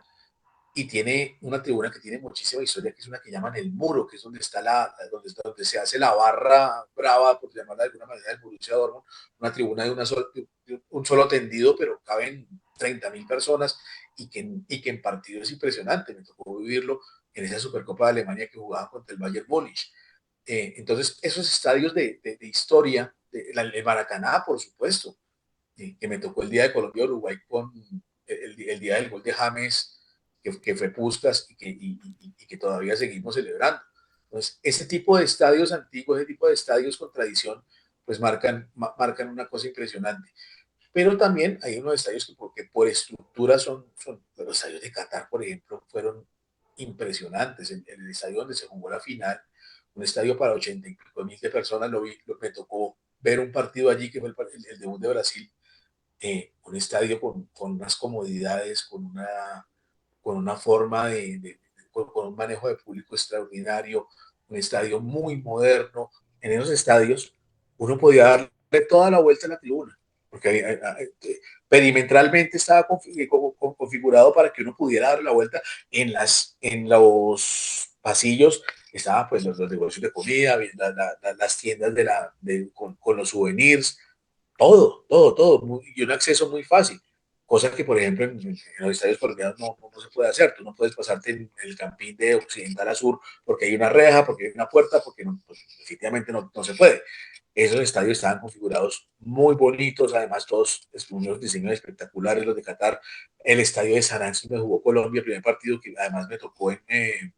y tiene una tribuna que tiene muchísima historia, que es una que llaman el muro, que es donde está donde se hace la barra brava, por llamarla de alguna manera, del Borussia Dortmund, una tribuna de un solo tendido, pero caben 30.000 personas y que en partido es impresionante. Me tocó vivirlo en esa Supercopa de Alemania que jugaba contra el Bayern Múnich. Entonces, esos estadios de historia, el Maracaná, por supuesto, que me tocó el día de Colombia-Uruguay con el día del gol de James, que fue Puskas y que todavía seguimos celebrando. Entonces, ese tipo de estadios antiguos, ese tipo de estadios con tradición, pues marcan una cosa impresionante. Pero también hay unos estadios que por estructura son los estadios de Qatar, por ejemplo, fueron impresionantes. El estadio donde se jugó la final, un estadio para 80 y pico mil de personas, me tocó ver un partido allí que fue el debut de Brasil, un estadio con unas comodidades, con una forma con un manejo de público extraordinario, un estadio muy moderno. En esos estadios uno podía darle toda la vuelta a la tribuna, porque perimetralmente estaba configurado para que uno pudiera dar la vuelta en los pasillos. Estaban pues los negocios de comida, las tiendas con los souvenirs, todo, y un acceso muy fácil, cosa que por ejemplo en los estadios colombianos no se puede hacer. Tú no puedes pasarte en el campín de occidental a sur porque hay una reja, porque hay una puerta, porque pues, definitivamente no se puede. Esos estadios estaban configurados muy bonitos, además todos unos diseños espectaculares, los de Qatar. El estadio de Saransk me jugó Colombia, el primer partido que además me tocó en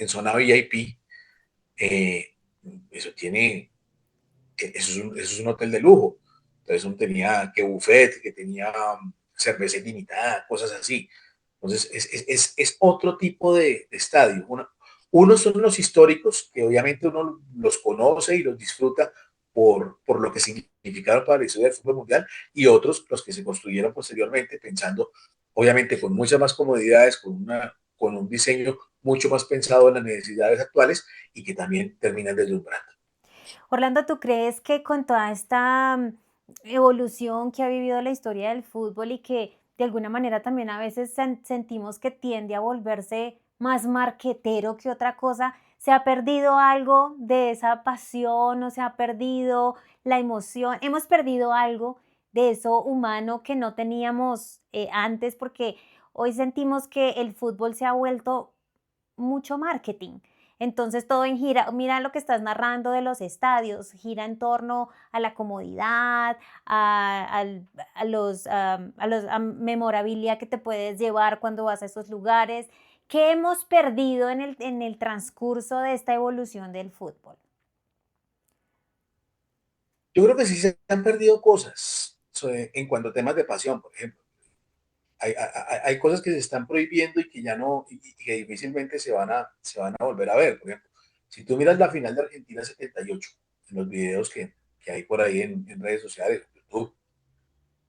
zona VIP. Eh, eso tiene eso es un hotel de lujo. Entonces uno tenía que buffet, que tenía cerveza ilimitada, cosas así. Entonces es otro tipo de estadio. Unos son los históricos, que obviamente uno los conoce y los disfruta por lo que significaron para la historia del fútbol mundial, y otros los que se construyeron posteriormente pensando, obviamente, con muchas más comodidades, con un diseño mucho más pensado en las necesidades actuales y que también terminan deslumbrando. Orlando, ¿tú crees que con toda esta evolución que ha vivido la historia del fútbol y que de alguna manera también a veces sentimos que tiende a volverse más marquetero que otra cosa, se ha perdido algo de esa pasión o se ha perdido la emoción? Hemos perdido algo de eso humano que no teníamos antes, porque hoy sentimos que el fútbol se ha vuelto mucho marketing. Entonces todo en gira, mira lo que estás narrando de los estadios, gira en torno a la comodidad, a los, memorabilia que te puedes llevar cuando vas a esos lugares. ¿Qué hemos perdido en el transcurso de esta evolución del fútbol? Yo creo que sí se han perdido cosas en cuanto a temas de pasión, por ejemplo. Hay cosas que se están prohibiendo y que ya no, y que difícilmente se van a volver a ver. Por ejemplo, si tú miras la final de Argentina 78, en los videos que hay por ahí en redes sociales, YouTube,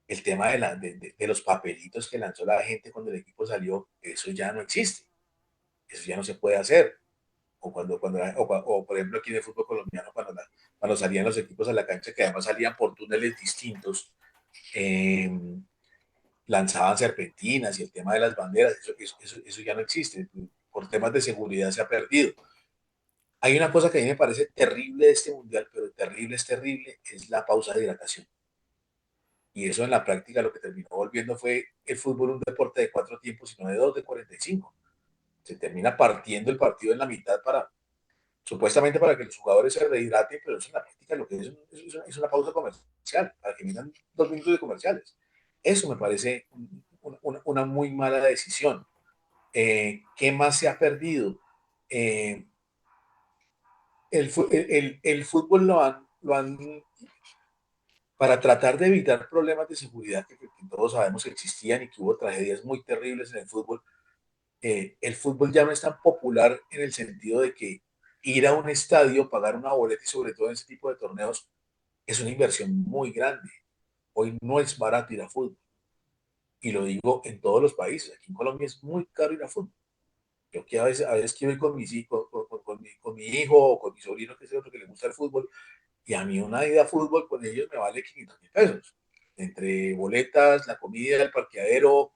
el tema de los papelitos que lanzó la gente cuando el equipo salió, eso ya no existe, eso ya no se puede hacer. O por ejemplo aquí en el fútbol colombiano, cuando salían los equipos a la cancha, que además salían por túneles distintos, eh, lanzaban serpentinas y el tema de las banderas, eso ya no existe. Por temas de seguridad se ha perdido. Hay una cosa que a mí me parece terrible de este mundial, pero terrible es terrible, es la pausa de hidratación. Y eso en la práctica lo que terminó volviendo fue el fútbol un deporte de 4 tiempos, sino de 2 de 45. Se termina partiendo el partido en la mitad supuestamente para que los jugadores se rehidraten, pero eso en la práctica lo que es una pausa comercial, para que miran 2 minutos de comerciales. Eso me parece una muy mala decisión. ¿Qué más se ha perdido? Eh, el fútbol para tratar de evitar problemas de seguridad que todos sabemos que existían y que hubo tragedias muy terribles en el fútbol ya no es tan popular en el sentido de que ir a un estadio, pagar una boleta y sobre todo en ese tipo de torneos es una inversión muy grande. Hoy no es barato ir a fútbol. Y lo digo en todos los países. Aquí en Colombia es muy caro ir a fútbol. Yo que a veces quiero ir con mis hijos, con mi hijo o con mi sobrino, que es otro que le gusta el fútbol, y a mí una ida a fútbol con ellos me vale 500.000 pesos. Entre boletas, la comida, el parqueadero,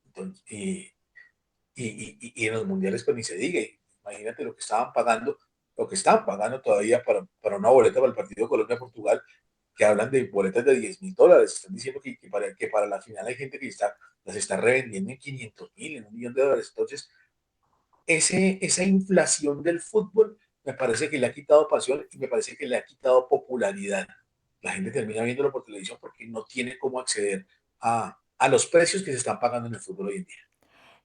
entonces, y en los mundiales pues ni se diga. Imagínate lo que estaban pagando todavía para una boleta para el partido de Colombia-Portugal, que hablan de boletas de $10.000. Están diciendo que para la final hay gente que las está revendiendo en 500.000, en $1.000.000. Entonces, esa inflación del fútbol me parece que le ha quitado pasión y me parece que le ha quitado popularidad. La gente termina viéndolo por televisión porque no tiene cómo acceder a los precios que se están pagando en el fútbol hoy en día.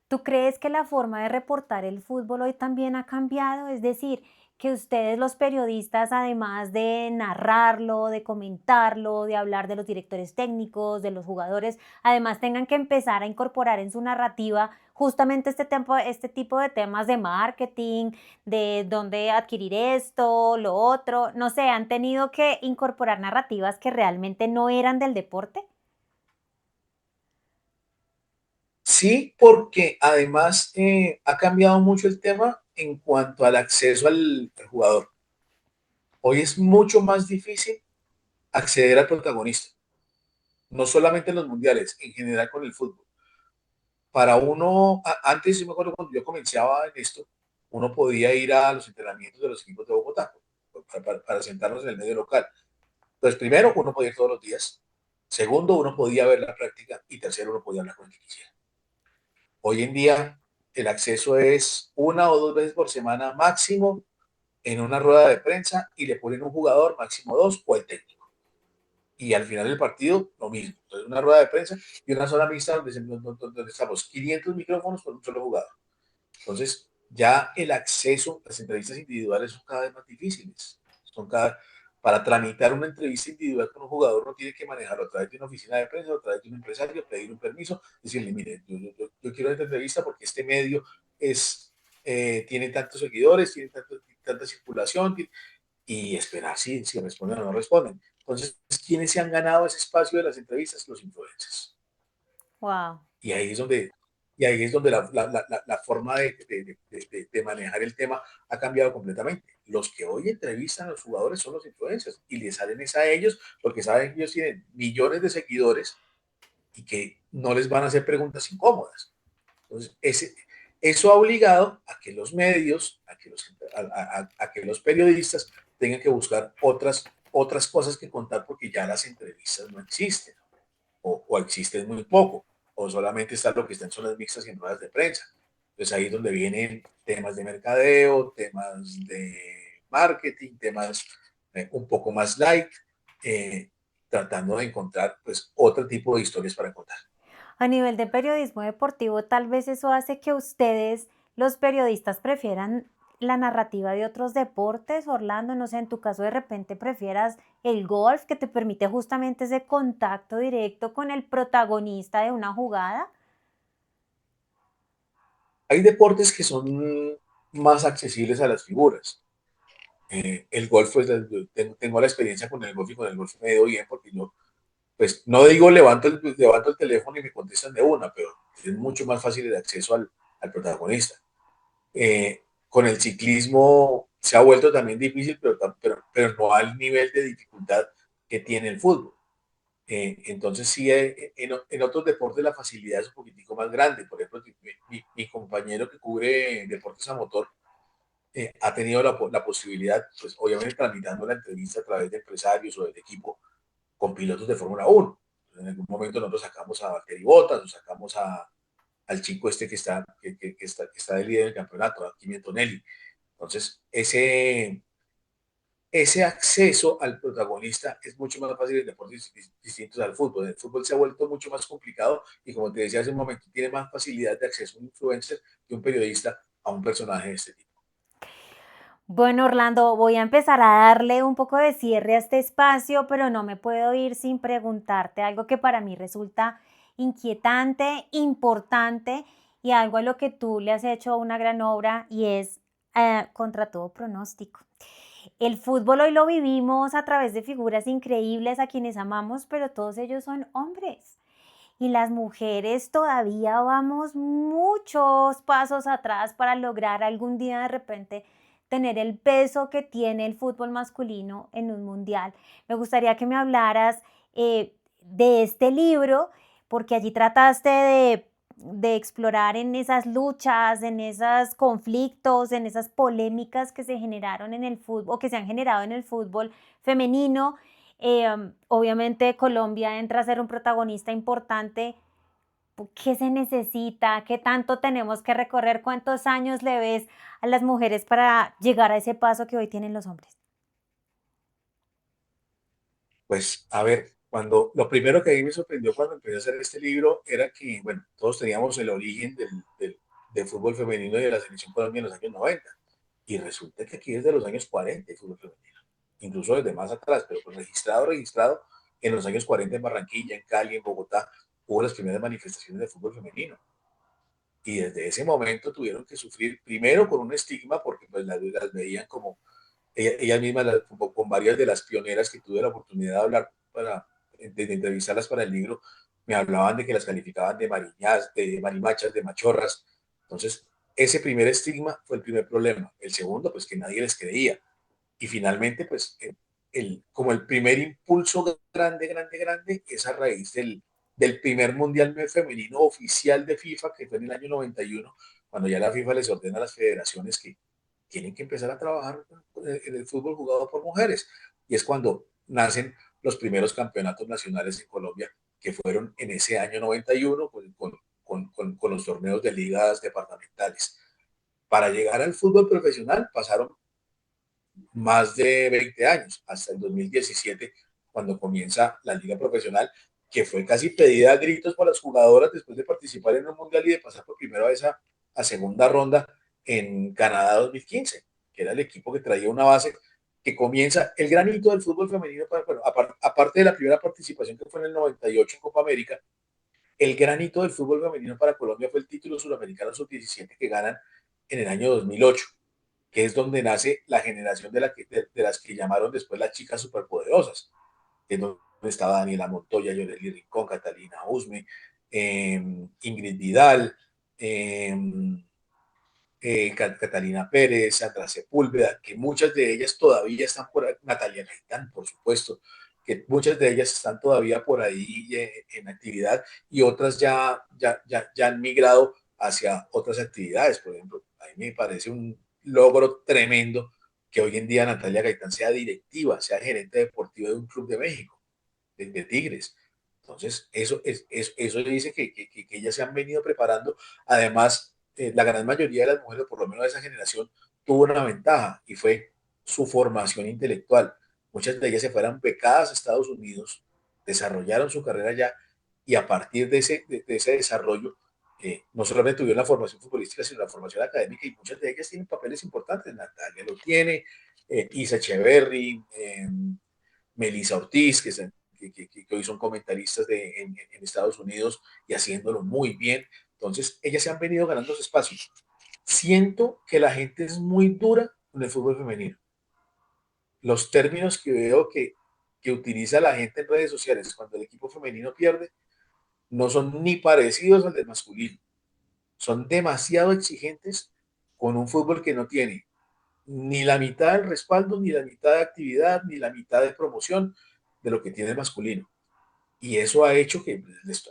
¿Tú crees que la forma de reportar el fútbol hoy también ha cambiado? Es decir, que ustedes los periodistas, además de narrarlo, de comentarlo, de hablar de los directores técnicos, de los jugadores, además tengan que empezar a incorporar en su narrativa justamente este tipo de temas de marketing, de dónde adquirir esto, lo otro. No sé, ¿han tenido que incorporar narrativas que realmente no eran del deporte? Sí, porque además ha cambiado mucho el tema en cuanto al acceso al jugador. Hoy es mucho más difícil acceder al protagonista, no solamente en los mundiales, en general con el fútbol. Para uno, antes yo me acuerdo cuando yo comenzaba en esto, uno podía ir a los entrenamientos de los equipos de Bogotá para sentarnos en el medio local. Entonces, primero, uno podía ir todos los días. Segundo, uno podía ver la práctica. Y tercero, uno podía hablar con el que quisiera. Hoy en día, el acceso es 1 o 2 veces por semana máximo en una rueda de prensa y le ponen un jugador, máximo dos, o el técnico. Y al final del partido, lo mismo. Entonces, una rueda de prensa y una zona mixta donde estamos 500 micrófonos por un solo jugador. Entonces, ya el acceso, las entrevistas individuales son cada vez más difíciles. Son cada, para tramitar una entrevista individual con un jugador no tiene que manejarlo a través de una oficina de prensa, a través de un empresario, pedir un permiso, decirle, mire, yo quiero esta entrevista porque este medio tiene tantos seguidores, tiene tanta circulación, y esperar si responden o no responden. Entonces, ¿quiénes se han ganado ese espacio de las entrevistas? Los influencers. Wow. Y ahí es donde, y ahí es donde la forma de manejar el tema ha cambiado completamente. Los que hoy entrevistan a los jugadores son los influencers y les salen es a ellos porque saben que ellos tienen millones de seguidores y que no les van a hacer preguntas incómodas. Entonces, eso ha obligado a que los medios, a que los periodistas tengan que buscar otras cosas que contar porque ya las entrevistas no existen o existen muy poco o solamente está lo que está en zonas mixtas y en ruedas de prensa. Entonces ahí es donde vienen temas de mercadeo, temas de marketing, temas un poco más light, tratando de encontrar pues otro tipo de historias para contar. A nivel de periodismo deportivo, tal vez eso hace que ustedes, los periodistas, prefieran la narrativa de otros deportes, Orlando. No sé, en tu caso de repente prefieras el golf, que te permite justamente ese contacto directo con el protagonista de una jugada. Hay deportes que son más accesibles a las figuras. El golf, pues tengo la experiencia con el golf y con el golf me dio bien porque yo, pues no digo levanto el teléfono y me contestan de una, pero es mucho más fácil el acceso al protagonista. Con el ciclismo se ha vuelto también difícil, pero no al nivel de dificultad que tiene el fútbol. Entonces sí, en otros deportes la facilidad es un poquitico más grande. Por ejemplo, mi compañero que cubre deportes a motor ha tenido la posibilidad, pues obviamente tramitando la entrevista a través de empresarios o del equipo con pilotos de Fórmula 1. En algún momento nosotros sacamos a Valtteri Bottas, nos sacamos al chico este que está de líder del campeonato, a Kimi Antonelli. Entonces, ese acceso al protagonista es mucho más fácil en deportes distintos al fútbol. El fútbol se ha vuelto mucho más complicado y como te decía hace un momento, tiene más facilidad de acceso un influencer que un periodista a un personaje de este tipo. Bueno, Orlando, voy a empezar a darle un poco de cierre a este espacio, pero no me puedo ir sin preguntarte algo que para mí resulta inquietante, importante y algo a lo que tú le has hecho una gran obra y es contra todo pronóstico. El fútbol hoy lo vivimos a través de figuras increíbles a quienes amamos, pero todos ellos son hombres. Y las mujeres todavía vamos muchos pasos atrás para lograr algún día de repente tener el peso que tiene el fútbol masculino en un mundial. Me gustaría que me hablaras de este libro, porque allí trataste de explorar en esas luchas, en esos conflictos, en esas polémicas que se generaron en el fútbol o que se han generado en el fútbol femenino. Obviamente Colombia entra a ser un protagonista importante. ¿Qué se necesita? ¿Qué tanto tenemos que recorrer? ¿Cuántos años le ves a las mujeres para llegar a ese paso que hoy tienen los hombres? Pues, a ver, lo primero que a mí me sorprendió cuando empecé a hacer este libro era que, bueno, todos teníamos el origen del fútbol femenino y de la selección Colombia en los años 90. Y resulta que aquí desde los años 40 el fútbol femenino, incluso desde más atrás, pero pues registrado, en los años 40 en Barranquilla, en Cali, en Bogotá, hubo las primeras manifestaciones de fútbol femenino. Y desde ese momento tuvieron que sufrir primero con un estigma porque pues las veían como ellas mismas, con varias de las pioneras que tuve la oportunidad de hablar, de entrevistarlas para el libro, me hablaban de que las calificaban de mariñas, de marimachas, de machorras. Entonces, ese primer estigma fue el primer problema. El segundo, pues que nadie les creía. Y finalmente, pues, como el primer impulso grande, es a raíz del primer mundial femenino oficial de FIFA, que fue en el año 91, cuando ya la FIFA les ordena a las federaciones que tienen que empezar a trabajar en el fútbol jugado por mujeres. Y es cuando nacen los primeros campeonatos nacionales en Colombia, que fueron en ese año 91 con los torneos de ligas departamentales. Para llegar al fútbol profesional pasaron más de 20 años, hasta el 2017, cuando comienza la liga profesional, que fue casi pedida a gritos por las jugadoras después de participar en un mundial y de pasar por primera vez a segunda ronda en Canadá 2015, que era el equipo que traía una base que comienza el gran hito del fútbol femenino, bueno, aparte de la primera participación que fue en el 98 en Copa América, el gran hito del fútbol femenino para Colombia fue el título suramericano sub-17 que ganan en el año 2008, que es donde nace la generación de las que llamaron después las chicas superpoderosas, que es donde estaba Daniela Montoya, Yoreli Rincón, Catalina Usme, Ingrid Vidal, eh, Catalina Pérez, Sandra Sepúlveda, que muchas de ellas todavía están por ahí, Natalia Gaitán, por supuesto, que muchas de ellas están todavía por ahí en actividad y otras ya han migrado hacia otras actividades. Por ejemplo, a mí me parece un logro tremendo que hoy en día Natalia Gaitán sea directiva, sea gerente deportiva de un club de México, de Tigres. Entonces, eso dice que ellas se han venido preparando. Además, la gran mayoría de las mujeres, por lo menos de esa generación, tuvo una ventaja y fue su formación intelectual. Muchas de ellas se fueron becadas a Estados Unidos, desarrollaron su carrera allá y a partir de ese desarrollo, no solamente tuvieron la formación futbolística, sino la formación académica y muchas de ellas tienen papeles importantes. Natalia lo tiene, Isa Echeverry, Melissa Ortiz, que hoy son comentaristas en Estados Unidos y haciéndolo muy bien. Entonces, ellas se han venido ganando su espacio. Siento que la gente es muy dura con el fútbol femenino. Los términos que veo que utiliza la gente en redes sociales cuando el equipo femenino pierde no son ni parecidos al del masculino. Son demasiado exigentes con un fútbol que no tiene ni la mitad del respaldo, ni la mitad de actividad, ni la mitad de promoción de lo que tiene el masculino. Y eso ha hecho que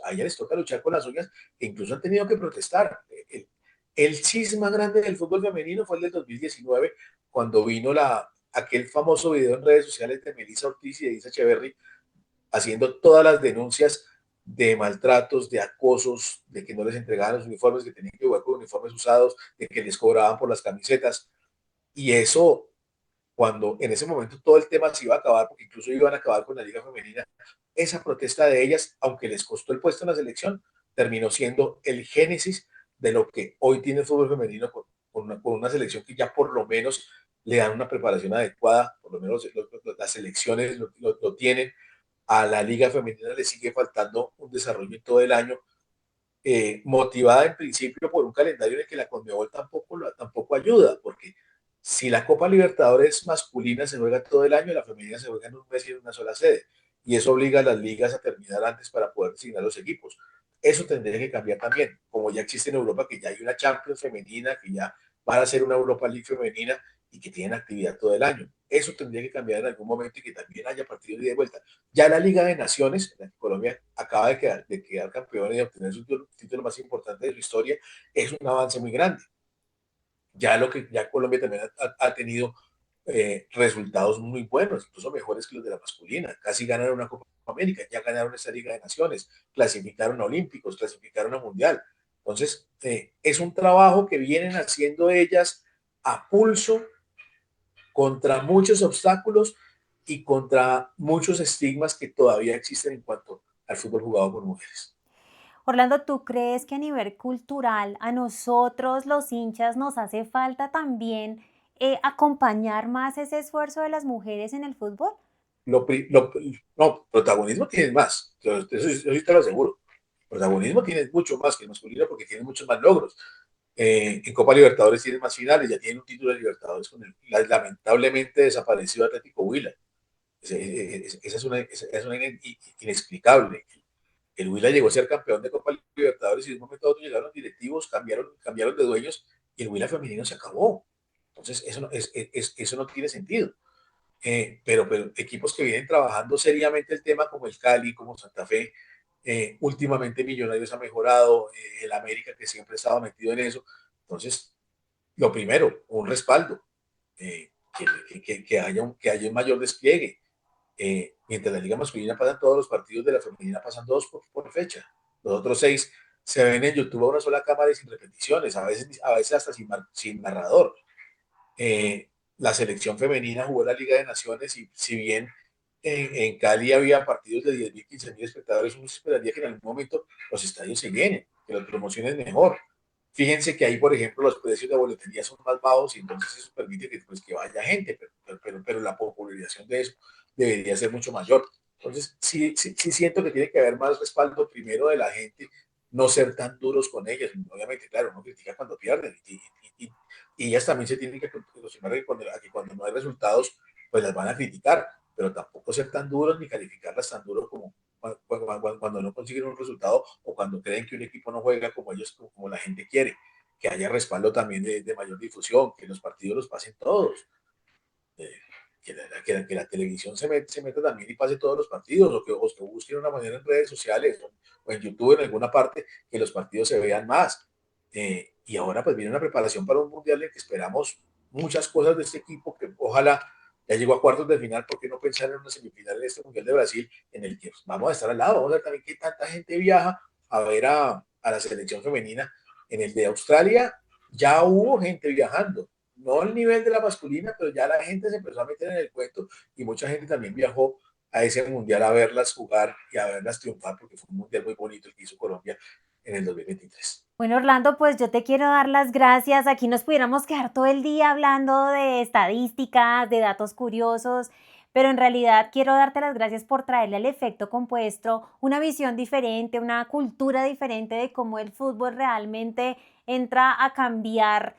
a ella les toca luchar con las uñas e incluso han tenido que protestar. El cisma grande del fútbol femenino fue el del 2019, cuando vino aquel famoso video en redes sociales de Melissa Ortiz y de Isa Echeverry haciendo todas las denuncias de maltratos, de acosos, de que no les entregaban los uniformes, que tenían que jugar con uniformes usados, de que les cobraban por las camisetas. Y eso, cuando en ese momento todo el tema se iba a acabar, porque incluso iban a acabar con la Liga Femenina, esa protesta de ellas, aunque les costó el puesto en la selección, terminó siendo el génesis de lo que hoy tiene el fútbol femenino con una selección que ya por lo menos le dan una preparación adecuada, por lo menos las selecciones lo tienen. A la Liga Femenina le sigue faltando un desarrollo en todo el año, motivada en principio por un calendario en el que la Conmebol tampoco ayuda, porque si la Copa Libertadores masculina se juega todo el año, la femenina se juega en un mes y en una sola sede, y eso obliga a las ligas a terminar antes para poder designar los equipos. Eso tendría que cambiar también, como ya existe en Europa, que ya hay una Champions femenina, que ya van a ser una Europa League femenina y que tienen actividad todo el año. Eso tendría que cambiar en algún momento y que también haya partidos de vuelta. Ya la Liga de Naciones, en la que Colombia acaba de quedar campeón y de obtener su título más importante de su historia, es un avance muy grande. Ya Colombia también ha tenido resultados muy buenos, incluso mejores que los de la masculina. Casi ganaron una Copa América, ya ganaron esa Liga de Naciones, clasificaron a Olímpicos, clasificaron a Mundial. Entonces, es un trabajo que vienen haciendo ellas a pulso contra muchos obstáculos y contra muchos estigmas que todavía existen en cuanto al fútbol jugado por mujeres. Orlando, ¿tú crees que a nivel cultural a nosotros los hinchas nos hace falta también acompañar más ese esfuerzo de las mujeres en el fútbol? Lo, lo, no, protagonismo tienes más, eso sí te lo aseguro. Protagonismo tienes mucho más que el masculino porque tienes muchos más logros. En Copa Libertadores tienen más finales, ya tienen un título de Libertadores con el lamentablemente desaparecido Atlético Huila. Esa es una inexplicable. El Huila llegó a ser campeón de Copa Libertadores y de un momento a otro llegaron directivos, cambiaron de dueños y el Huila femenino se acabó. Entonces, eso no tiene sentido. Pero equipos que vienen trabajando seriamente el tema, como el Cali, como Santa Fe, últimamente Millonarios ha mejorado, el América que siempre estaba metido en eso. Entonces, lo primero, un respaldo, que haya un mayor despliegue. Mientras la liga masculina pasan todos los partidos, de la femenina pasan dos por fecha. Los otros 6 se ven en YouTube a una sola cámara y sin repeticiones, a veces hasta sin narrador. La selección femenina jugó la Liga de Naciones y si bien en Cali había partidos de 10.000, 15.000 espectadores, uno esperaría que en algún momento los estadios se llenen, que las promociones mejor. Fíjense que ahí, por ejemplo, los precios de boletería son más bajos y entonces eso permite que vaya gente, pero la popularización de eso debería ser mucho mayor. Entonces, sí siento que tiene que haber más respaldo primero de la gente, no ser tan duros con ellas. Obviamente, claro, uno critica cuando pierden y ellas también se tienen que acostumbrar a que cuando no hay resultados, pues las van a criticar, pero tampoco ser tan duros ni calificarlas tan duro como cuando no consiguen un resultado o cuando creen que un equipo no juega como ellos, como la gente quiere, que haya respaldo también de mayor difusión, que los partidos los pasen todos, eh, que la televisión se meta también y pase todos los partidos, o que busquen una manera en redes sociales o en YouTube en alguna parte que los partidos se vean más. Y ahora pues viene una preparación para un mundial en que esperamos muchas cosas de este equipo que ojalá ya llegó a cuartos de final, ¿por qué no pensar en una semifinal en este Mundial de Brasil en el que vamos a estar al lado? Vamos a ver también que tanta gente viaja a ver a la selección femenina. En el de Australia ya hubo gente viajando, no al nivel de la masculina, pero ya la gente se empezó a meter en el cuento y mucha gente también viajó a ese mundial a verlas jugar y a verlas triunfar, porque fue un mundial muy bonito el que hizo Colombia en el 2023. Bueno, Orlando, pues yo te quiero dar las gracias. Aquí nos pudiéramos quedar todo el día hablando de estadísticas, de datos curiosos, pero en realidad quiero darte las gracias por traerle al efecto compuesto una visión diferente, una cultura diferente de cómo el fútbol realmente entra a cambiar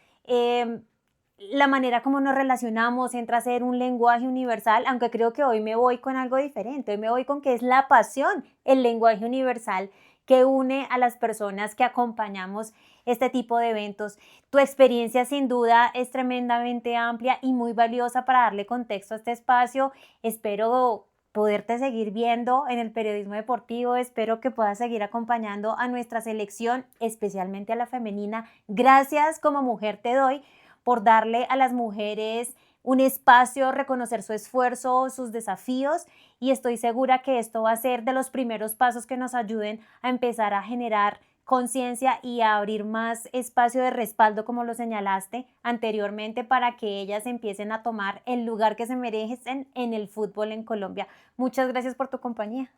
la manera como nos relacionamos, entra a ser un lenguaje universal, aunque creo que hoy me voy con algo diferente, hoy me voy con que es la pasión, el lenguaje universal que une a las personas que acompañamos este tipo de eventos. Tu experiencia sin duda es tremendamente amplia y muy valiosa para darle contexto a este espacio. Espero poderte seguir viendo en el periodismo deportivo, espero que puedas seguir acompañando a nuestra selección, especialmente a la femenina. Gracias como mujer te doy por darle a las mujeres un espacio, reconocer su esfuerzo, sus desafíos, y estoy segura que esto va a ser de los primeros pasos que nos ayuden a empezar a generar conciencia y a abrir más espacio de respaldo, como lo señalaste anteriormente, para que ellas empiecen a tomar el lugar que se merecen en el fútbol en Colombia. Muchas gracias por tu compañía.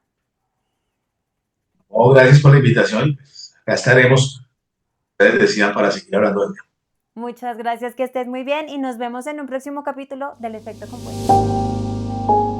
Oh, gracias por la invitación. Acá estaremos, ustedes decían, para seguir hablando del tema. Muchas gracias, que estés muy bien y nos vemos en un próximo capítulo del Efecto Compuesto.